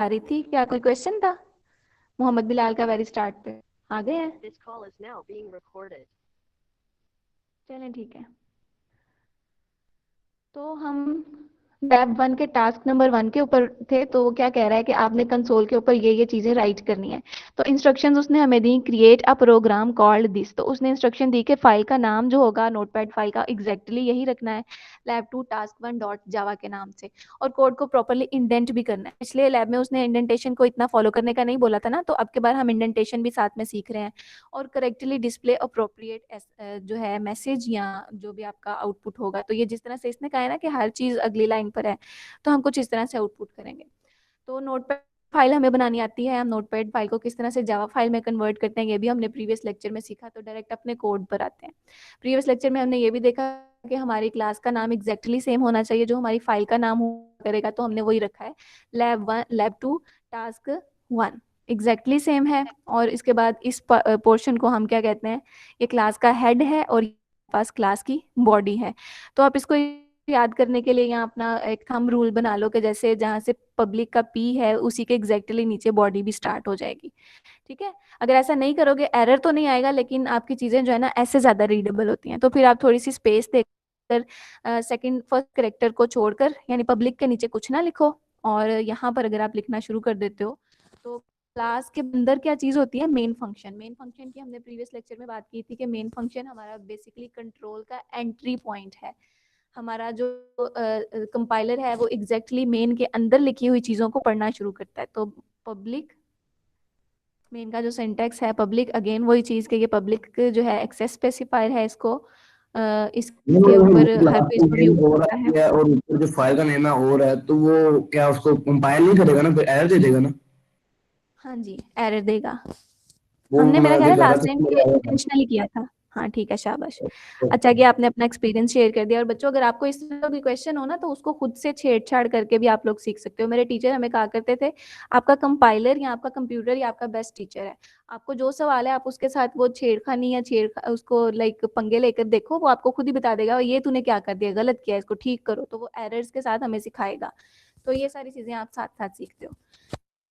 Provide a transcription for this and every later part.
आ रही थी, क्या कोई क्वेश्चन था? मोहम्मद बिलाल का वेरी स्टार्ट पे आ गए हैं। चलें ठीक है। तो हम लैब 1 के टास्क नंबर 1 के ऊपर थे। तो वो क्या कह रहा है कि आपने कंसोल के ऊपर ये चीजें राइट करनी है। तो इंस्ट्रक्शंस उसने हमें दी, create a program called this. तो उसने इंस्ट्रक्शन दी कि फाइल का नाम जो होगा नोटपैड फाइल का एग्जैक्टली यही रखना है, lab2 task1 डॉट जावा के नाम से। और कोड को प्रॉपरली इंडेंट भी करना है। पिछले लैब में उसने इंडेंटेशन को इतना फॉलो करने का नहीं बोला था ना, तो अब के बार हम इंडेंटेशन भी साथ में सीख रहे हैं। और करेक्टली डिस्प्ले अप्रोप्रिएट जो है मैसेज या जो भी आपका आउटपुट होगा। तो ये जिस तरह से इसने कहा है ना कि हर चीज अगली लाइन पर है, तो हम कुछ इस तरह से आउटपुट करेंगे। तो नोटपैड फाइल हमें बनानी आती है। हम नोटपैड फाइल को किस तरह से जावा फाइल में कन्वर्ट करते हैं ये भी हमने प्रीवियस लेक्चर में सीखा। तो डायरेक्ट अपने कोड पर आते हैं। प्रीवियस लेक्चर में हमने ये भी देखा कि हमारी क्लास का नाम एग्जैक्टली सेम होना चाहिए जो हमारी फाइल का नाम करेगा। तो हमने वही रखा है, lab2 task1 एग्जैक्टली सेम है। और इसके बाद इस पोर्शन को हम क्या कहते हैं, ये क्लास का हेड है और पास क्लास की बॉडी है। तो आप इसको याद करने के लिए यहाँ अपना एक थंब रूल बना लो कि जैसे जहाँ से पब्लिक का पी है उसी के एग्जैक्टली नीचे बॉडी भी स्टार्ट हो जाएगी। ठीक है, अगर ऐसा नहीं करोगे एरर तो नहीं आएगा, लेकिन आपकी चीजें जो है ना ऐसे ज्यादा रीडेबल होती हैं। तो फिर आप थोड़ी सी स्पेस देकर सेकंड फर्स्ट करेक्टर को छोड़कर, यानी पब्लिक के नीचे कुछ ना लिखो। और यहाँ पर अगर आप लिखना शुरू कर देते हो तो क्लास के अंदर क्या चीज होती है, मेन फंक्शन। मेन फंक्शन की हमने प्रीवियस लेक्चर में बात की थी कि मेन फंक्शन हमारा बेसिकली कंट्रोल का एंट्री पॉइंट है। हमारा जो कंपाइलर है वो एग्जैक्टली मेन के अंदर लिखी हुई चीजों को पढ़ना शुरू करता है। तो पब्लिक, मेन का जो सिंटैक्स है पब्लिक, अगेन वही चीज के ये पब्लिक जो है एक्सेस स्पेसिफायर है। इसके ऊपर हर पेज पर यूज होता है। और ऊपर जो फाइल का नेम है और है, तो वो क्या उसको कंपाइल नहीं करेगा ना, फिर एरर दे देगा ना। हाँ जी, एरर देगा। वो हमने, मेरा मैं ख्याल है देखा था लास्ट टाइम तो ये इंटेंशनली किया था। हाँ ठीक है, शाबाश। अच्छा कि आपने अपना एक्सपीरियंस शेयर कर दिया। और बच्चों अगर आपको इस तरह की क्वेश्चन हो ना तो उसको खुद से छेड़छाड़ करके भी आप लोग सीख सकते हो। मेरे टीचर हमें कहा करते थे, आपका कंपाइलर या आपका कंप्यूटर या आपका बेस्ट टीचर है। आपको जो सवाल है आप उसके साथ वो छेड़खानी या उसको लाइक पंगे लेकर देखो, वो आपको खुद ही बता देगा ये तूने क्या कर दिया, गलत किया, इसको ठीक करो। तो वो एरर्स के साथ हमें सिखाएगा। तो ये सारी चीजें आप साथ साथ सीखते हो।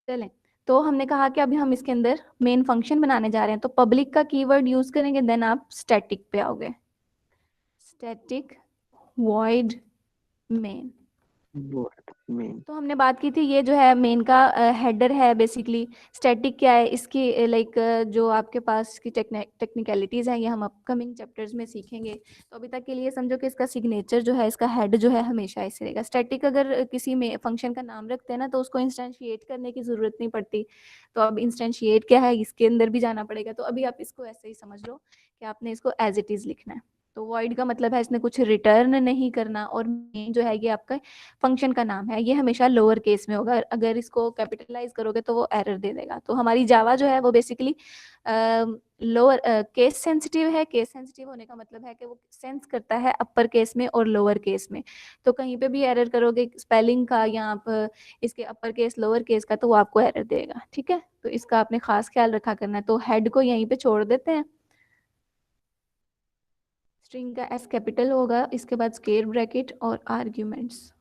चलें, तो हमने कहा कि अभी हम इसके अंदर मेन फंक्शन बनाने जा रहे हैं। तो पब्लिक का कीवर्ड यूज करेंगे, देन आप स्टैटिक पे आओगे। Static void main. तो हमने बात की थी ये जो है मेन का हेडर है बेसिकली। स्टैटिक क्या है इसकी लाइक जो आपके पास की टेक्निकलिटीज हैं ये हम अपकमिंग चैप्टर्स में सीखेंगे। तो अभी तक के लिए समझो कि इसका सिग्नेचर जो है, इसका हेड जो है हमेशा ऐसे रहेगा। स्टैटिक अगर किसी में फंक्शन का नाम रखते हैं ना तो उसको इंस्टेंशिएट करने की जरूरत नहीं पड़ती। तो अब इंस्टेंशिएट क्या है इसके अंदर भी जाना पड़ेगा। तो अभी आप इसको ऐसे ही समझ लो कि आपने इसको एज इट इज लिखना है। तो वॉइड का मतलब है इसने कुछ रिटर्न नहीं करना। और मेन जो है ये आपका फंक्शन का नाम है, ये हमेशा लोअर केस में होगा। अगर इसको कैपिटलाइज करोगे तो वो एरर दे देगा। तो हमारी जावा जो है वो बेसिकली लोअर केस सेंसिटिव है। केस सेंसिटिव होने का मतलब है कि वो सेंस करता है अपर केस में और लोअर केस में। तो कहीं पे भी एरर करोगे स्पेलिंग का या आप इसके अपर केस लोअर केस का, तो वो आपको एरर देगा। ठीक है, तो इसका आपने खास ख्याल रखा करना है। तो हेड को यहीं पे छोड़ देते हैं। स्ट्रिंग का एस कैपिटल होगा, इसके बाद स्क्वेयर ब्रैकेट और आर्ग्यूमेंट्स।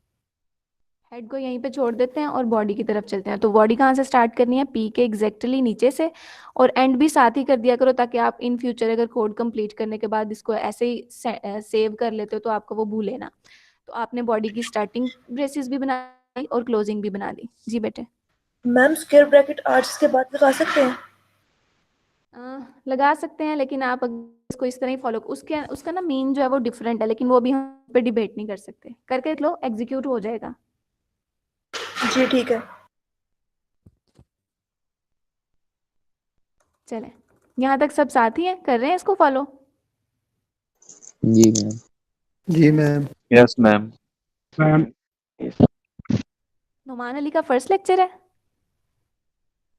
हेड को यहीं पे छोड़ देते हैं और बॉडी की तरफ चलते हैं। तो बॉडी कहाँ से स्टार्ट करनी है, पी के एग्जैक्टली नीचे से। और एंड भी साथ ही कर दिया करो ताकि आप इन फ्यूचर अगर कोड कंप्लीट करने के बाद इसको ऐसे ही सेव कर लेते हो तो आपको वो भूले ना। तो आपने बॉडी की स्टार्टिंग ब्रेसेस भी बना दी और क्लोजिंग भी बना दी। जी बेटे। मैम स्क्वायर ब्रैकेट आर्ट्स के बाद लगा सकते हैं? लगा सकते हैं, लेकिन आप इसको इस तरह ही फॉलो, उसका ना मीन जो है वो डिफरेंट है, लेकिन वो भी हम पे डिबेट नहीं कर सकते। करके देख लो, एग्जीक्यूट हो जाएगा। जी ठीक है। चले, यहाँ तक सब साथ ही हैं, कर रहे हैं इसको फॉलो? जी मैम। जी ma'am. Yes ma'am. Ma'am Numan Ali का फर्स्ट लेक्चर है?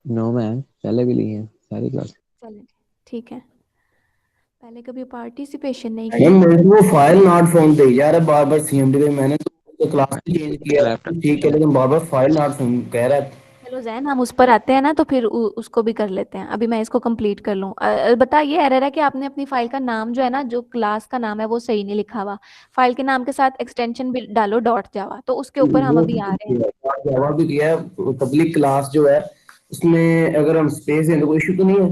नो मैम, पहले भी ली है सारी क्लास। चले ठीक है, पहले कभी पार्टिसिपेशन नहीं मैम किया। मेरे को वो फाइल नॉट फाउंड दे यार है बार-बार सीएमडी पे। मैंने तो क्लास चेंज किया ठीक है, लेकिन बार-बार फाइल नॉट फाउंड कह रहा है। चलो जैन, हम उस पर आते हैं ना, तो फिर उसको भी कर लेते हैं। अभी मैं इसको कंप्लीट कर लूँ। बताइए, एरर है कि आपने अपनी फाइल का नाम जो है ना, जो क्लास का नाम है वो सही नहीं लिखा हुआ। फाइल के नाम के साथ एक्सटेंशन भी डालो डॉट जावा, तो उसके ऊपर हम वो अभी आ रहे हैं। जवाब भी दिया है। पब्लिक क्लास जो है उसमें अगर हम स्पेस दें तो कोई इशू तो नहीं है।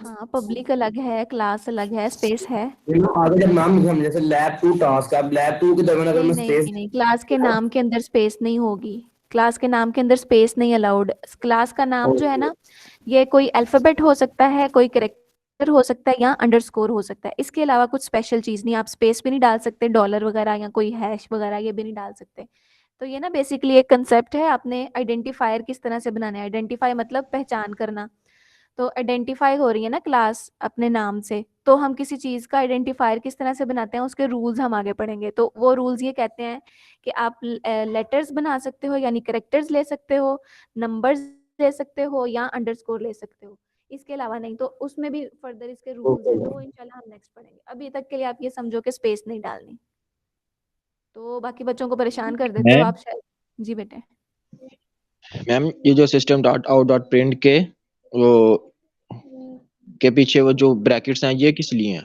हाँ, पब्लिक अलग है, क्लास अलग है, स्पेस है। आगे जब नाम लिखा हमने, जैसे लैब टू टास्क, अब लैब टू के दरमियान अगर नहीं मैं नहीं स्पेस नहीं नहीं, क्लास के नाम के अंदर स्पेस नहीं होगी। क्लास के नाम के अंदर स्पेस नहीं अलाउड। क्लास का नाम जो है ना, ये कोई अल्फाबेट हो सकता है, कोई कैरेक्टर हो सकता है, या अंडरस्कोर हो सकता है। इसके अलावा कुछ स्पेशल चीज नहीं। आप स्पेस भी नहीं डाल सकते, डॉलर वगैरह या कोई हैश वगैरह ये भी नहीं डाल सकते। तो ये ना बेसिकली एक कंसेप्ट है। आपने आइडेंटिफायर किस तरह से बनाना है। आइडेंटिफाई मतलब पहचान करना। तो आइडेंटिफाई हो रही है ना क्लास अपने नाम से, तो हम किसी चीज का आइडेंटिफायर किस तरह से बनाते हैं, उसके रूल्स हम आगे पढ़ेंगे। तो वो रूल्स ये कहते हैं कि आप लेटर्स बना सकते हो, यानी करेक्टर्स ले सकते हो, नंबर्स ले सकते हो, या अंडरस्कोर ले सकते हो। इसके अलावा नहीं। तो उसमें भी फर्दर इसके रूल्स हैं, तो वो इंशाल्लाह हम नेक्स्ट पढ़ेंगे। अभी तक के लिए आप ये समझो कि स्पेस नहीं डालनी। तो बाकी बच्चों को परेशान कर देते हो मैम आप शायद। जी बेटे। मैम ये जो system dot out dot print के वो के पीछे वो जो ब्रैकेट्स हैं ये किस लिए हैं?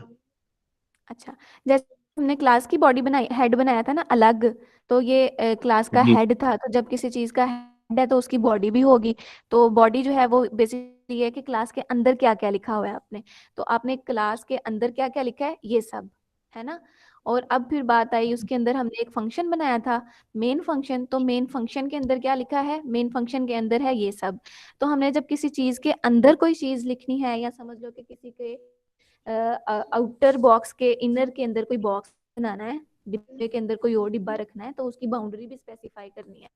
अच्छा, जैसे हमने क्लास की बॉडी बनाई, हेड बनाया था ना अलग, तो ये क्लास का जी हेड था। तो जब किसी चीज का हेड है तो उसकी बॉडी भी होगी। तो बॉडी जो है वो बेसिकली है कि क्लास के अंदर क्या क्या लिखा हुआ है आपने। तो आपने क्लास के अंदर क्या क्या लिखा है, ये सब है ना। और अब फिर बात आई, उसके अंदर हमने एक फंक्शन बनाया था, मेन फंक्शन। तो मेन फंक्शन के अंदर क्या लिखा है, मेन फंक्शन के अंदर है ये सब। तो हमने जब किसी चीज के अंदर कोई चीज लिखनी है, या समझ लो कि किसी के आउटर बॉक्स के इनर के अंदर कोई बॉक्स बनाना है, डिब्बे के अंदर कोई और डिब्बा रखना है, तो उसकी बाउंड्री भी स्पेसिफाई करनी है।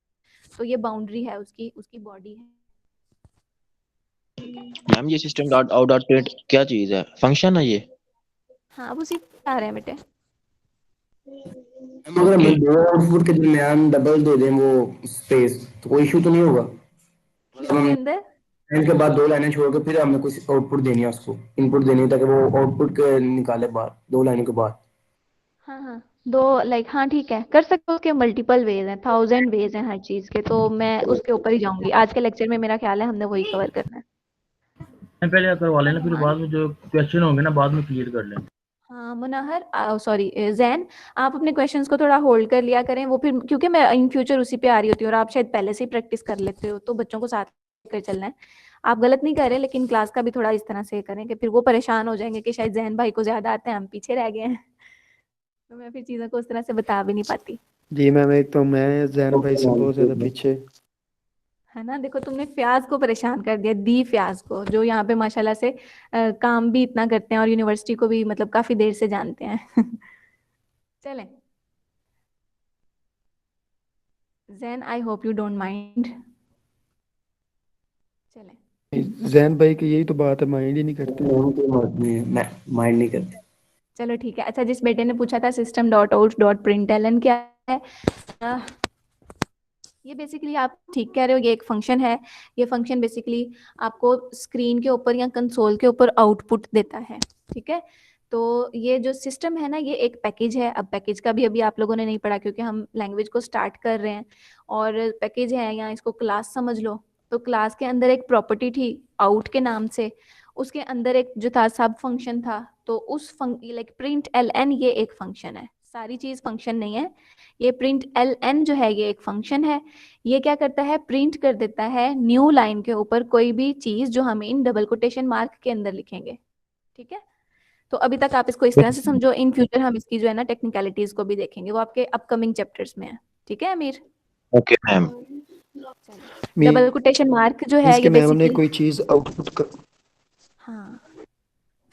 तो ये बाउंड्री है उसकी, उसकी बॉडी है। मैम ये system dot out dot print क्या चीज है, फंक्शन है ये? हाँ, अब उसी पे आ रहे हैं बेटे। अगर ओके हम दो आउटपुट के दरमियान डबल दे दें वो स्पेस, तो कोई इशू तो नहीं होगा। मतलब किसके हम अंदर? लाइन के बाद दो लाइनें छोड़ के फिर हमें कुछ आउटपुट देनी है, उसको इनपुट देनी है, ताकि वो आउटपुट के निकाले बाहर दो लाइनों के बाद। हाँ हाँ, दो लाइक, हाँ ठीक है, कर सकते हो। उसके मल्टीपल वेज हैं, 1000 वेज हैं हर चीज के। तो मैं उसके ऊपर ही जाऊंगी आज के लेक्चर में। मेरा ख्याल है हमने वही कवर करना है। पहले करवा लेना, फिर बाद में जो क्वेश्चन होंगे ना बाद में क्लियर कर लेना। हाँ मुनाहर, सॉरी जैन, आप अपने क्वेश्चंस को थोड़ा होल्ड कर लिया करें। वो फिर, क्योंकि मैं इन फ्यूचर उसी पे आ रही होती हूँ और आप शायद पहले से ही प्रैक्टिस कर लेते हो, तो बच्चों को साथ लेकर चलना है। आप गलत नहीं कर रहे, लेकिन क्लास का भी थोड़ा इस तरह से करें कि फिर वो परेशान हो जाएंगे कि शायद जैन भाई को ज्यादा आते हैं, हम पीछे रह गए हैं। तो मैं फिर चीज़ों को उस तरह से बता भी नहीं पाती। जी मैम, एक तो मैं जैन भाई से बहुत ज़्यादा पीछे। है ना, देखो तुमने फ्याज को परेशान कर दिया, दी फ्याज को, जो यहाँ पे माशाल्लाह से काम भी इतना करते हैं और यूनिवर्सिटी को भी मतलब काफी देर से जानते हैं। चलें Jain, I hope you don't mind. चलें, जैन भाई की यही तो बात है, माइंड ही नहीं करते। माइंड नहीं करते। चलो ठीक है। अच्छा, जिस बेटे ने पूछा था system dot out dot println क्या है, अह, ये बेसिकली आप ठीक कह रहे हो, ये एक फंक्शन है। ये फंक्शन बेसिकली आपको स्क्रीन के ऊपर या कंसोल के ऊपर आउटपुट देता है। ठीक है, तो ये जो सिस्टम है ना, ये एक पैकेज है। अब पैकेज का भी अभी आप लोगों ने नहीं पढ़ा, क्योंकि हम लैंग्वेज को स्टार्ट कर रहे हैं। और पैकेज है, या इसको क्लास समझ लो। तो क्लास के अंदर एक प्रॉपर्टी थी आउट के नाम से, उसके अंदर एक जो था सब फंक्शन था। तो उस लाइक प्रिंट एल एन, ये एक फंक्शन है। सारी चीज फंक्शन नहीं है। ये प्रिंट एल एन जो है ये एक फंक्शन है। ये क्या करता है, प्रिंट कर देता है न्यू लाइन के ऊपर कोई भी चीज जो हम इन डबल कोटेशन मार्क के अंदर लिखेंगे। ठीक है, तो अभी तक आप इसको इस तरह से समझो। इन फ्यूचर हम इसकी जो है ना टेक्निकलिटीज को भी देखेंगे, वो आपके अपकमिंग चैप्टर्स में है। ठीक है अमीर? Okay ma'am. Double quotation mark जो है इसके ये मैम हमने बेसिकली, कोई चीज़ आउटपुट कर। हाँ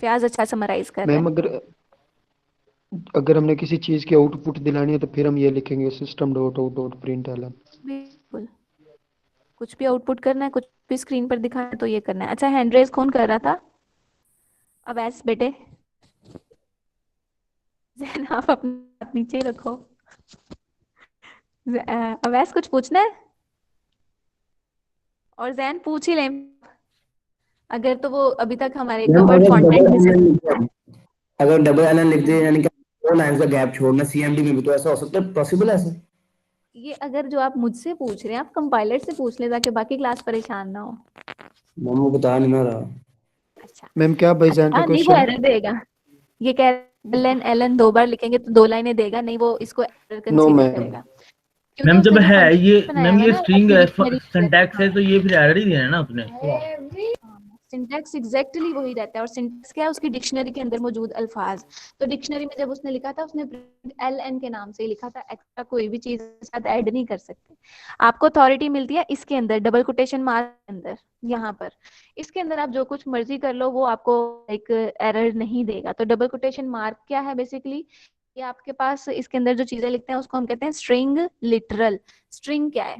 फ्याज अच्छा समराइज कर रहा मैम है। अगर अगर हमने किसी चीज़ की आउटपुट दिलानी है तो फिर हम ये लिखेंगे system dot out dot println. बिल्कुल, कुछ भी आउटपुट करना है, कुछ भी स्क्रीन पर दिखाना है, तो ये करना है। अच्छा, हैंड रेज कौन कर रहा था? अवैस बेटे, जैन आप अपना हाथ नीचे ही रखो। अवैस कुछ पूछना है? और जैन पूछ ही ले, अगर तो वो अभी तक हमारे कवर्ड कंटेंट में से। अगर डबल एल एन लिख दे, यानी कि दो लाइन का गैप छोड़ना, सीएमडी में भी तो ऐसा हो सकता है, पॉसिबल है ऐसा? ये अगर जो आप मुझसे पूछ रहे हैं आप कंपाइलर से पूछ ले ताकि बाकी क्लास परेशान ना हो। मैम वो बता नहीं ना रहा। अच्छा मैम क्या भाईजान का अच्छा, नहीं वो क्वेश्चन? एरर देगा। ये कह एलन एलन 2 बार लिखेंगे तो 2 लाइनें देगा, नहीं वो इसको एरर नो कंसीडर मैम। करेगा क्योंकि मैम जब उसने जो है फंक्शन ये बनाया मैम हुआ ये है ना स्ट्रिंग उसकी है डिक्शनरी सिंटैक्स है तो ये फिर एरर ही देना है ना उसने। सिंटैक्स एग्जैक्टली वही रहता है। और सिंटैक्स क्या है? उसकी डिक्शनरी के अंदर मौजूद अल्फाज। तो डिक्शनरी में जब उसने लिखा था उसने एल एन के नाम से ही लिखा था, एक्स्ट्रा कोई भी चीज साथ ऐड नहीं कर सकते। आपको अथॉरिटी मिलती है इसके अंदर डबल कोटेशन मार्क के अंदर, यहाँ पर इसके अंदर आप जो कुछ मर्जी कर लो वो आपको एक एरर नहीं देगा। तो डबल कोटेशन मार्क क्या है बेसिकली? ये आपके पास इसके अंदर जो चीजें लिखते हैं उसको हम कहते हैं स्ट्रिंग लिटरल। स्ट्रिंग क्या है?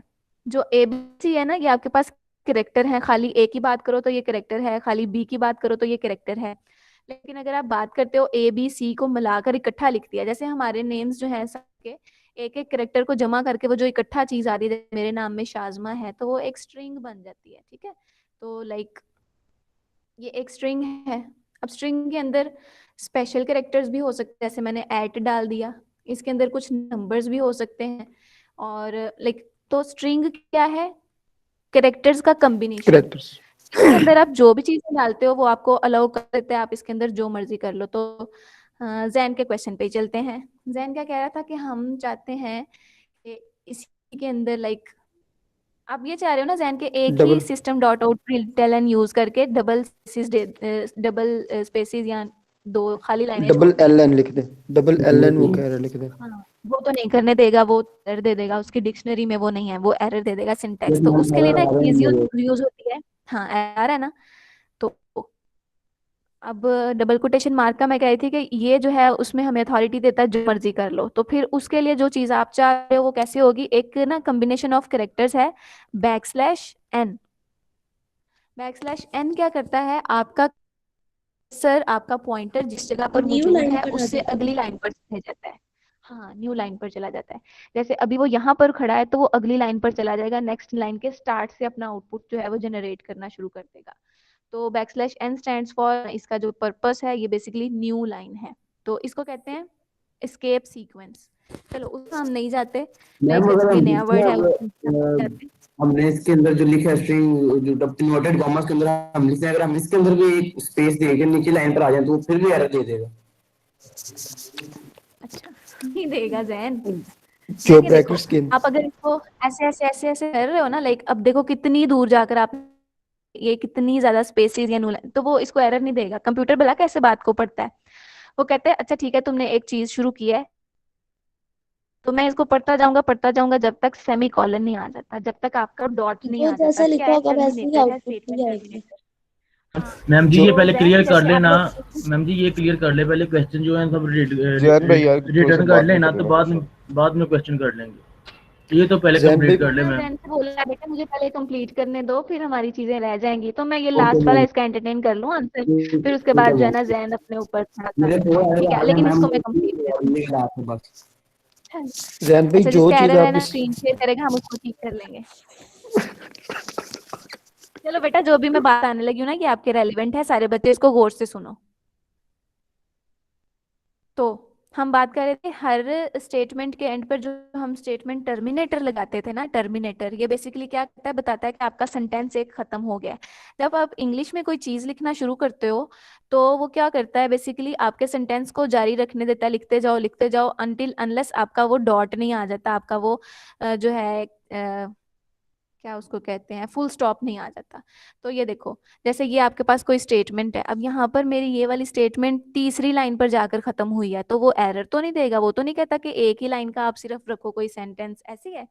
जो एबीसी है ना, ये आपके पास करेक्टर है। खाली ए की बात करो तो ये करेक्टर है, खाली बी की बात करो तो ये करेक्टर है। लेकिन अगर आप बात करते हो ए बी सी को मिलाकर इकट्ठा लिख दिया, जैसे हमारे नेम्स जो है सबके एक एक करेक्टर को जमा करके वो जो इकट्ठा चीज आ रही है, मेरे नाम में शाजमा है तो वो एक स्ट्रिंग बन जाती है। ठीक है, तो लाइक ये एक स्ट्रिंग है। अब स्ट्रिंग के अंदर स्पेशल कैरेक्टर्स भी हो सकते हैं, जैसे मैंने एट डाल दिया। इसके अंदर कुछ नंबर्स भी हो सकते हैं। और लाइक तो स्ट्रिंग क्या है? कैरेक्टर्स का कॉम्बिनेशन। करेक्टर्स। इसके अंदर आप जो भी चीजें डालते हो वो आपको अलाउ कर देते हैं, आप इसके अंदर जो मर्जी कर लो। तो जैन के क्वेश्चन पे ही चलते हैं। जैन क्या कह रहा था कि हम चाहते हैं कि इसी के अंदर लाइक आप ये चाह रहे हो ना जैन के एक ही double system dot out println use करके डबल स्पेसिस या 2 खाली लाइनें छोड़ डबल दें। एल एन लिख दे। डबल एल एन वो कह रहे लिख दे। हाँ, वो तो नहीं करने देगा, वो एरर दे देगा। उसकी डिक्शनरी में वो नहीं है, वो एरर दे देगा सिंटैक्स। तो उसके लिए ना एक चीज यूज होती है। हाँ आ रहा है ना? तो अब डबल कोटेशन मार्क का मैं कह रही थी कि ये जो है उसमें हमें अथॉरिटी देता है जो मर्जी कर लो। तो फिर उसके लिए जो चीज आप चाह रहे हो वो कैसे होगी? एक ना कॉम्बिनेशन ऑफ कैरेक्टर्स है, बैकस्लैश एन। बैकस्लैश एन क्या करता है? आपका सर आपका पॉइंटर जिस जगह पर न्यू मौजूद लाइन है पर आ उससे जाता है। अगली लाइन पर चले जाता है। हाँ, न्यू लाइन पर चला जाता है। जैसे अभी वो यहाँ पर खड़ा है तो वो अगली लाइन पर चला जाएगा, नेक्स्ट लाइन के स्टार्ट से अपना आउटपुट जो है वो जनरेट करना शुरू कर देगा। तो बैकस्लैश एन स्टैंड्स फॉर, इसका जो पर्पस है ये बेसिकली न्यू लाइन है। तो इसको कहते हैं एस्केप सीक्वेंस। चलो उसमें हम नहीं जाते, मैम लाइक अगर ये हम नया लिखते वर्ड हैं है अब, उसमें नहीं जाते। हमने इसके अंदर जो लिखा है स्ट्रिंग जो इन्वर्टेड कॉमास के अंदर हम लिखते हैं, अगर हम इसके अंदर भी एक स्पेस देके नीचे लाइन पर आ जाए तो वो फिर भी एरर दे देगा। अच्छा, नहीं देगा जैन। जो क्योंकि देखो ब्रैकेट्स के आप अगर इसको ऐसे ऐसे ऐसे ऐसे कर रहे हो ना, लाइक अब देखो कितनी दूर जाकर आप ये कितनी ज्यादा स्पेसेस या नुल, तो वो इसको एरर नहीं देगा। कंप्यूटर भला कैसे बात को पढ़ता है? वो कहते हैं अच्छा ठीक है तुमने एक चीज शुरू की है तो मैं इसको पढ़ता जाऊंगा जब तक सेमी कॉलन नहीं आ जाता, जब तक आपका डॉट नहीं जो आ जाता। जैसा क्या लिखा है? होगा वैसे ही टर्मिनेटर है, आउटपुट स्टेटमेंट भी आएगी। टर्मिनेटर। हाँ, मैम जी जो ये तो पहले जैन क्लियर कर जैसे आप लेना। लोग मैम जी ये क्लियर कर ले पहले, क्वेश्चन जो है सब जैन भाई यार थोड़ा सा रिटर्न कर बाद में लेना तो करेगा क्वेश्चन। बाद में क्वेश्चन कर लेंगे। ये तो पहले जैन कंप्लीट भाई कर ले मैंने मैम। जैन से बोला बेटा मुझे पहले कंप्लीट करने दो फिर हमारी चीजें रह जाएंगी, तो मैं ये ओके लास्ट वाला मैम। इसका एंटरटेन कर लूं आंसर, फिर उसके ठीक है बाद जो है मैम। ना जैन अपने ऊपर थोड़ा सा। मेरे थोड़ा एरर ठीक आ है, गया लेकिन मैम, इसको मैं कंप्लीट कर दूं। लिख रहा आपके पास। जैन भाई अच्छा, जो जिसका चीज एरर है आप ना इस स्क्रीन शेयर करेगा, हम उसको ठीक कर लेंगे। चलो बेटा, जो भी मैं बात आने लगी हूँ ना कि आपके रेलिवेंट है, सारे बच्चे इसको गौर से सुनो। तो हम बात कर रहे थे हर स्टेटमेंट के एंड पर जो हम स्टेटमेंट टर्मिनेटर लगाते थे ना, टर्मिनेटर ये बेसिकली क्या करता है? बताता है कि आपका सेंटेंस एक खत्म हो गया है। जब आप इंग्लिश में कोई चीज लिखना शुरू करते हो तो वो क्या करता है? बेसिकली आपके सेंटेंस को जारी रखने देता है, लिखते जाओ अनटिल अनलेस आपका वो डॉट नहीं आ जाता, आपका वो जो है क्या उसको कहते हैं, फुल स्टॉप नहीं आ जाता। तो ये देखो, जैसे ये आपके पास कोई स्टेटमेंट है, अब यहाँ पर मेरी ये वाली स्टेटमेंट तीसरी लाइन पर जाकर खत्म हुई है, तो वो एरर तो नहीं देगा। वो तो नहीं कहता कि एक ही लाइन का आप सिर्फ रखो कोई सेंटेंस, ऐसी है।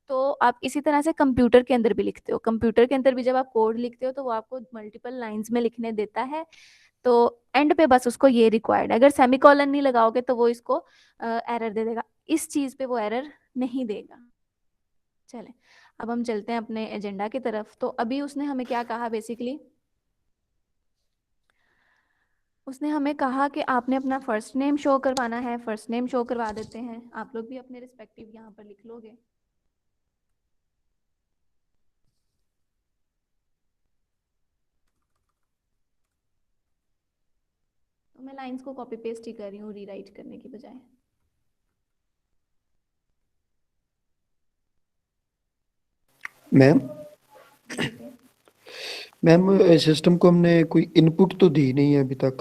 तो आप इसी तरह से कंप्यूटर के अंदर भी लिखते हो। कंप्यूटर के अंदर भी जब आप कोड लिखते हो तो वो आपको मल्टीपल लाइंस में लिखने देता है। तो एंड पे बस उसको ये रिक्वायर्ड है, अगर सेमीकोलन नहीं लगाओगे तो वो इसको एरर दे देगा। इस चीज पे वो एरर नहीं देगा। चले, अब हम चलते हैं अपने एजेंडा की तरफ। तो अभी उसने हमें क्या कहा? बेसिकली उसने हमें कहा कि आपने अपना फर्स्ट नेम शो करवाना है। फर्स्ट नेम शो करवा देते हैं, आप लोग भी अपने रिस्पेक्टिव यहाँ पर लिख लोगे। तो मैं लाइंस को कॉपी पेस्ट ही कर रही हूँ रीराइट करने की बजाय। मैम ठीक है। मैम सिस्टम को हमने कोई इनपुट तो दी नहीं है अभी तक।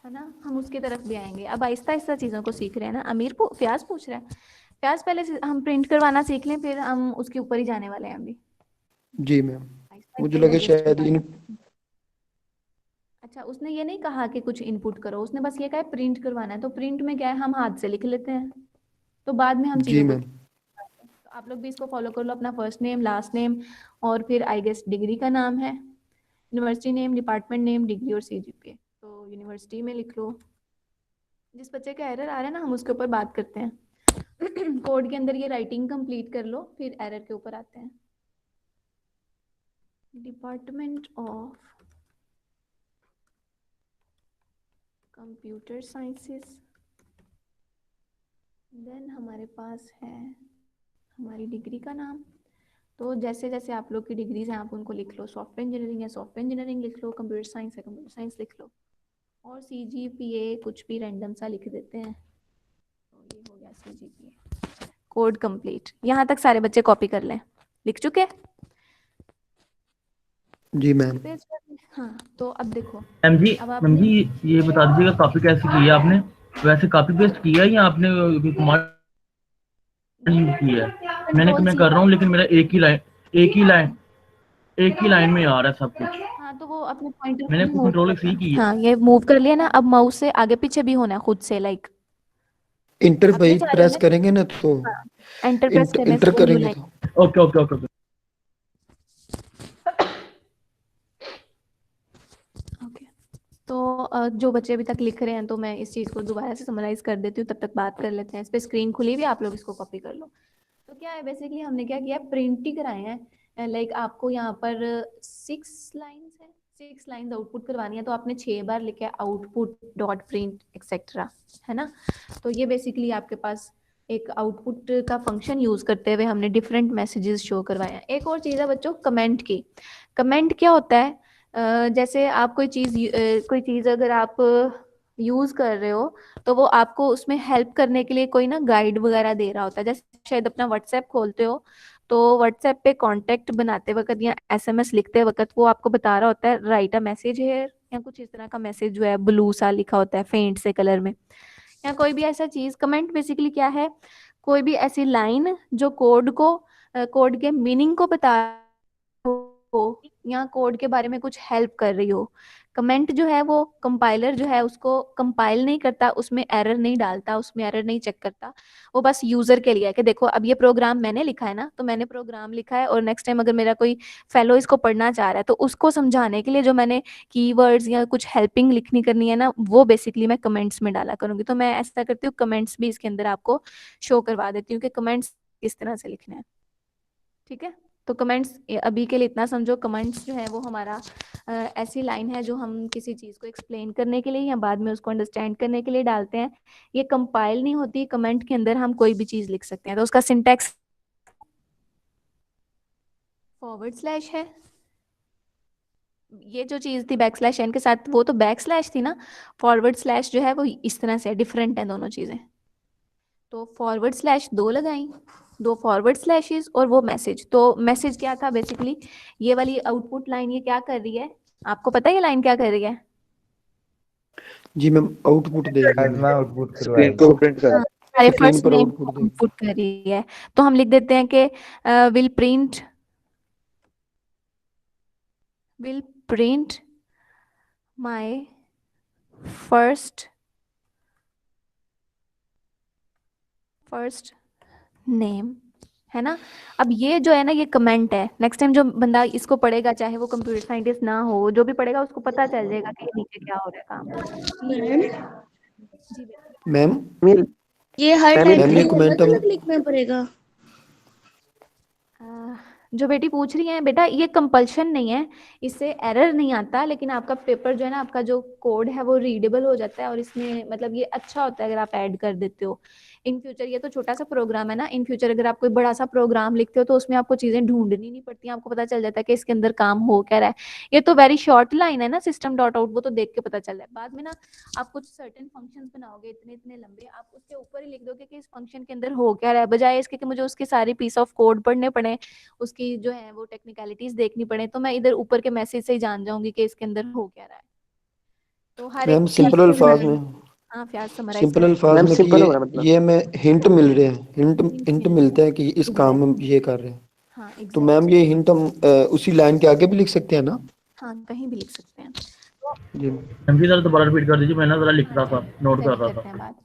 है ना, हम उसकी तरफ भी आएंगे। अब आहिस्ता आहिस्ता चीज़ों को सीख रहे हैं ना। फ्याज पूछ रहा है, फ्याज पहले हम प्रिंट करवाना सीख लें, फिर हम उसके ऊपर ही जाने वाले हैं अभी। जी मैम, आहिस्ता मुझे आहिस्ता लगा digest शायद करवाना। इन अच्छा, उसने ये नहीं कहा कि कुछ इनपुट करो, उसने बस ये कहा प्रिंट करवाना है। तो प्रिंट में क्या है, हम हाथ से लिख लेते हैं, तो बाद में हम जी चीज़ों को। मैम। तो आप लोग भी इसको फॉलो कर लो, अपना फर्स्ट नेम, लास्ट नेम, और फिर आई गेस डिग्री का नाम है, university name, department name, degree और सीजीपीए। तो यूनिवर्सिटी में लिख लो। जिस बच्चे का एरर आ रहा है ना, हम उसके ऊपर बात करते हैं। कोड के अंदर ये राइटिंग कंप्लीट कर लो, फिर एरर के ऊपर आते हैं। Department of computer sciences, then हमारे पास है हमारी डिग्री का नाम। तो जैसे जैसे आप लोग की डिग्रीज हैं आप उनको लिख लो। सॉफ्टवेयर इंजीनियरिंग है, सॉफ्टवेयर इंजीनियरिंग लिख लो। कंप्यूटर साइंस है, कंप्यूटर साइंस लिख लो। और सीजीपीए कुछ भी रैंडम सा लिख देते हैं। तो ये हो गया सीजीपीए। Code complete. यहाँ तक सारे बच्चे कॉपी कर लें। लिख चुके? जी मैम। पेज पर। हाँ, तो अब देखो। मैम जी, अब मैम आपने जी ये बता दीजिएगा कॉपी कैसे की है आपने? वैसे कॉपी पेस्ट किया है या आपने कमांड यूज की है? मैं कंट्रोल सी कर रहा हूँ लेकिन मेरा एक ही लाइन में आ रहा है सब कुछ। हाँ, तो वो अपने पॉइंटर मैंने को मूव कंट्रोल सी करना। की है। हाँ, ये मूव कर लिया ना। अब माउस से आगे पीछे भी होना है खुद से, लाइक इंटर आप ये भाई चाह रहे हो प्रेस ना। करेंगे ना तो हाँ, एंटर प्रेस करने से इंटर वो न्यू करेंगे लाइन। तो okay okay okay okay. Okay. तो जो बच्चे अभी तक लिख रहे हैं, तो मैं इस चीज़ को दोबारा से समराइज कर देती हूँ, तब तक बात कर लेते हैं। इस पे स्क्रीन खुली हुई है, आप लोग इसको कॉपी कर लो। तो क्या है, बेसिकली हमने क्या किया, प्रिंट ही कराए हैं। लाइक आपको यहाँ पर 6 लाइन्स है, 6 लाइन्स आउटपुट करवानी है, तो आपने 6 बार लिखा है आउटपुट डॉट प्रिंट एक्सेट्रा, है ना। तो ये बेसिकली आपके पास एक आउटपुट का फंक्शन यूज करते हुए हमने डिफरेंट मैसेजेस शो करवाए हैं। एक और चीज़ है बच्चों, कमेंट की। कमेंट क्या होता है, जैसे आप कोई चीज़ अगर आप यूज़ कर रहे हो, तो वो आपको उसमें हेल्प करने के लिए कोई ना गाइड वगैरह दे रहा होता है। जैसे शायद अपना व्हाट्सएप खोलते हो, तो व्हाट्सएप पे कांटेक्ट बनाते वक्त या एसएमएस लिखते वक्त वो आपको बता रहा होता है राइट अ मैसेज है, या कुछ इस तरह का मैसेज जो है ब्लू सा लिखा होता है फेंट से कलर में, या कोई भी ऐसा चीज। कमेंट बेसिकली क्या है, कोई भी ऐसी लाइन जो कोड के मीनिंग को बता हो, या कोड के बारे में कुछ हेल्प कर रही हो। कमेंट जो है वो कंपाइलर जो है उसको कंपाइल नहीं करता, उसमें एरर नहीं डालता, उसमें एरर नहीं चेक करता। वो बस यूजर के लिए है कि देखो अब ये प्रोग्राम मैंने लिखा है ना, तो मैंने प्रोग्राम लिखा है, और नेक्स्ट टाइम अगर मेरा कोई फेलो इसको पढ़ना चाह रहा है, तो उसको समझाने के लिए जो मैंने कीवर्ड्स या कुछ हेल्पिंग लिखनी करनी है ना, वो बेसिकली मैं कमेंट्स में डाला करूंगी। तो मैं ऐसा करती हूँ, कमेंट्स भी इसके अंदर आपको शो करवा देती हूँ कि कमेंट्स किस तरह से लिखने हैं। ठीक है, तो कमेंट्स अभी के लिए इतना समझो। कमेंट्स जो है वो हमारा ऐसी लाइन है जो हम किसी चीज़ को एक्सप्लेन करने के लिए या बाद में उसको अंडरस्टैंड करने के लिए डालते हैं। ये कंपाइल नहीं होती। कमेंट के अंदर हम कोई भी चीज़ लिख सकते हैं। तो उसका सिंटैक्स फॉरवर्ड स्लैश है। ये जो चीज़ थी बैक स्लैश एन के साथ, वो तो बैक स्लैश थी ना। फॉरवर्ड स्लैश जो है वो इस तरह से डिफरेंट है दोनों चीज़ें। तो फॉरवर्ड स्लैश 2 लगाई, 2 फॉरवर्ड स्लैशेस, और वो मैसेज। तो मैसेज क्या था बेसिकली, ये वाली आउटपुट लाइन ये क्या कर रही है, आपको पता है ये लाइन क्या कर रही है? जी मैम आउटपुट दे रही है मैं आउटपुट स्क्रीन करवाएगी। को प्रिंट कर हाँ, हमारे स्क्रीन फर्स्ट पर नेम आउटपुट दे आउटपुट कर रही है। तो हम लिख देते हैं कि will print my first name, है ना। अब ये जो है ना, ये कमेंट है। नेक्स्ट टाइम जो बंदा इसको पढ़ेगा, चाहे वो कंप्यूटर साइंटिस्ट ना हो, जो भी पढ़ेगा उसको पता चल जाएगा कि नीचे क्या हो रहा है काम। मैम जी बेटा। मैम। ये हर मैम, टाइम के मैम ये लिए कमेंट अलग हम अलग लिखना पड़ेगा? जो बेटी पूछ रही है बेटा, ये कंपल्शन नहीं है, इससे एरर नहीं आता, लेकिन आपका पेपर जो है ना, आपका जो कोड है वो रीडेबल हो जाता है, और इसमें मतलब ये अच्छा होता है अगर आप ऐड कर देते हो इन फ्यूचर। ये तो छोटा सा प्रोग्राम है ना, इन फ्यूचर अगर आप कोई बड़ा सा प्रोग्राम लिखते हो तो उसमें आपको चीजें ढूंढनी नहीं पड़ती, आपको पता चल जाता है कि इसके अंदर काम हो क्या रहा है। ये तो वेरी शॉर्ट लाइन है ना, सिस्टम डॉट आउट, वो तो देख के पता चल रहा है। बाद में ना आप कुछ सर्टेन फंक्शंस बनाओगे इतने इतने लंबे, आप उसके ऊपर ही लिख दोगे कि इस फंक्शन के अंदर हो क्या रहा है, बजाय इसके कि मुझे उसकी सारी पीस ऑफ कोड पढ़ने पड़े, उसकी उसकी जो है वो टेक्निकलिटीज देखनी पड़े, तो मैं इधर ऊपर के मैसेज से ही जान जाऊंगी कि इसके अंदर हो क्या रहा है। तो हर एक मैम चीज सिंपल को अल्फाज मैं, में हाँ फ्याज समराइज सिंपल कर। अल्फाज मैम में कि सिंपल हो रहा है मतलब। ये हमें हिंट मिल रहे हैं, हिंट Hints हिंट मिल रहे मिलते हैं। हैं कि इस काम में एग्जैक्टली, ये कर रहे हैं। हाँ तो एग्जैक्टली, मैम ये हिंट हम उसी लाइन के आगे भी लिख सकते हैं ना? हाँ कहीं भी लिख सकते हैं। तो जी मैम जी जरा दोबारा रिपीट कर दीजिए, मैं ना जरा लिख हाँ रहा था, चलिए नोट कर चलिए रहा करते हैं था। बात।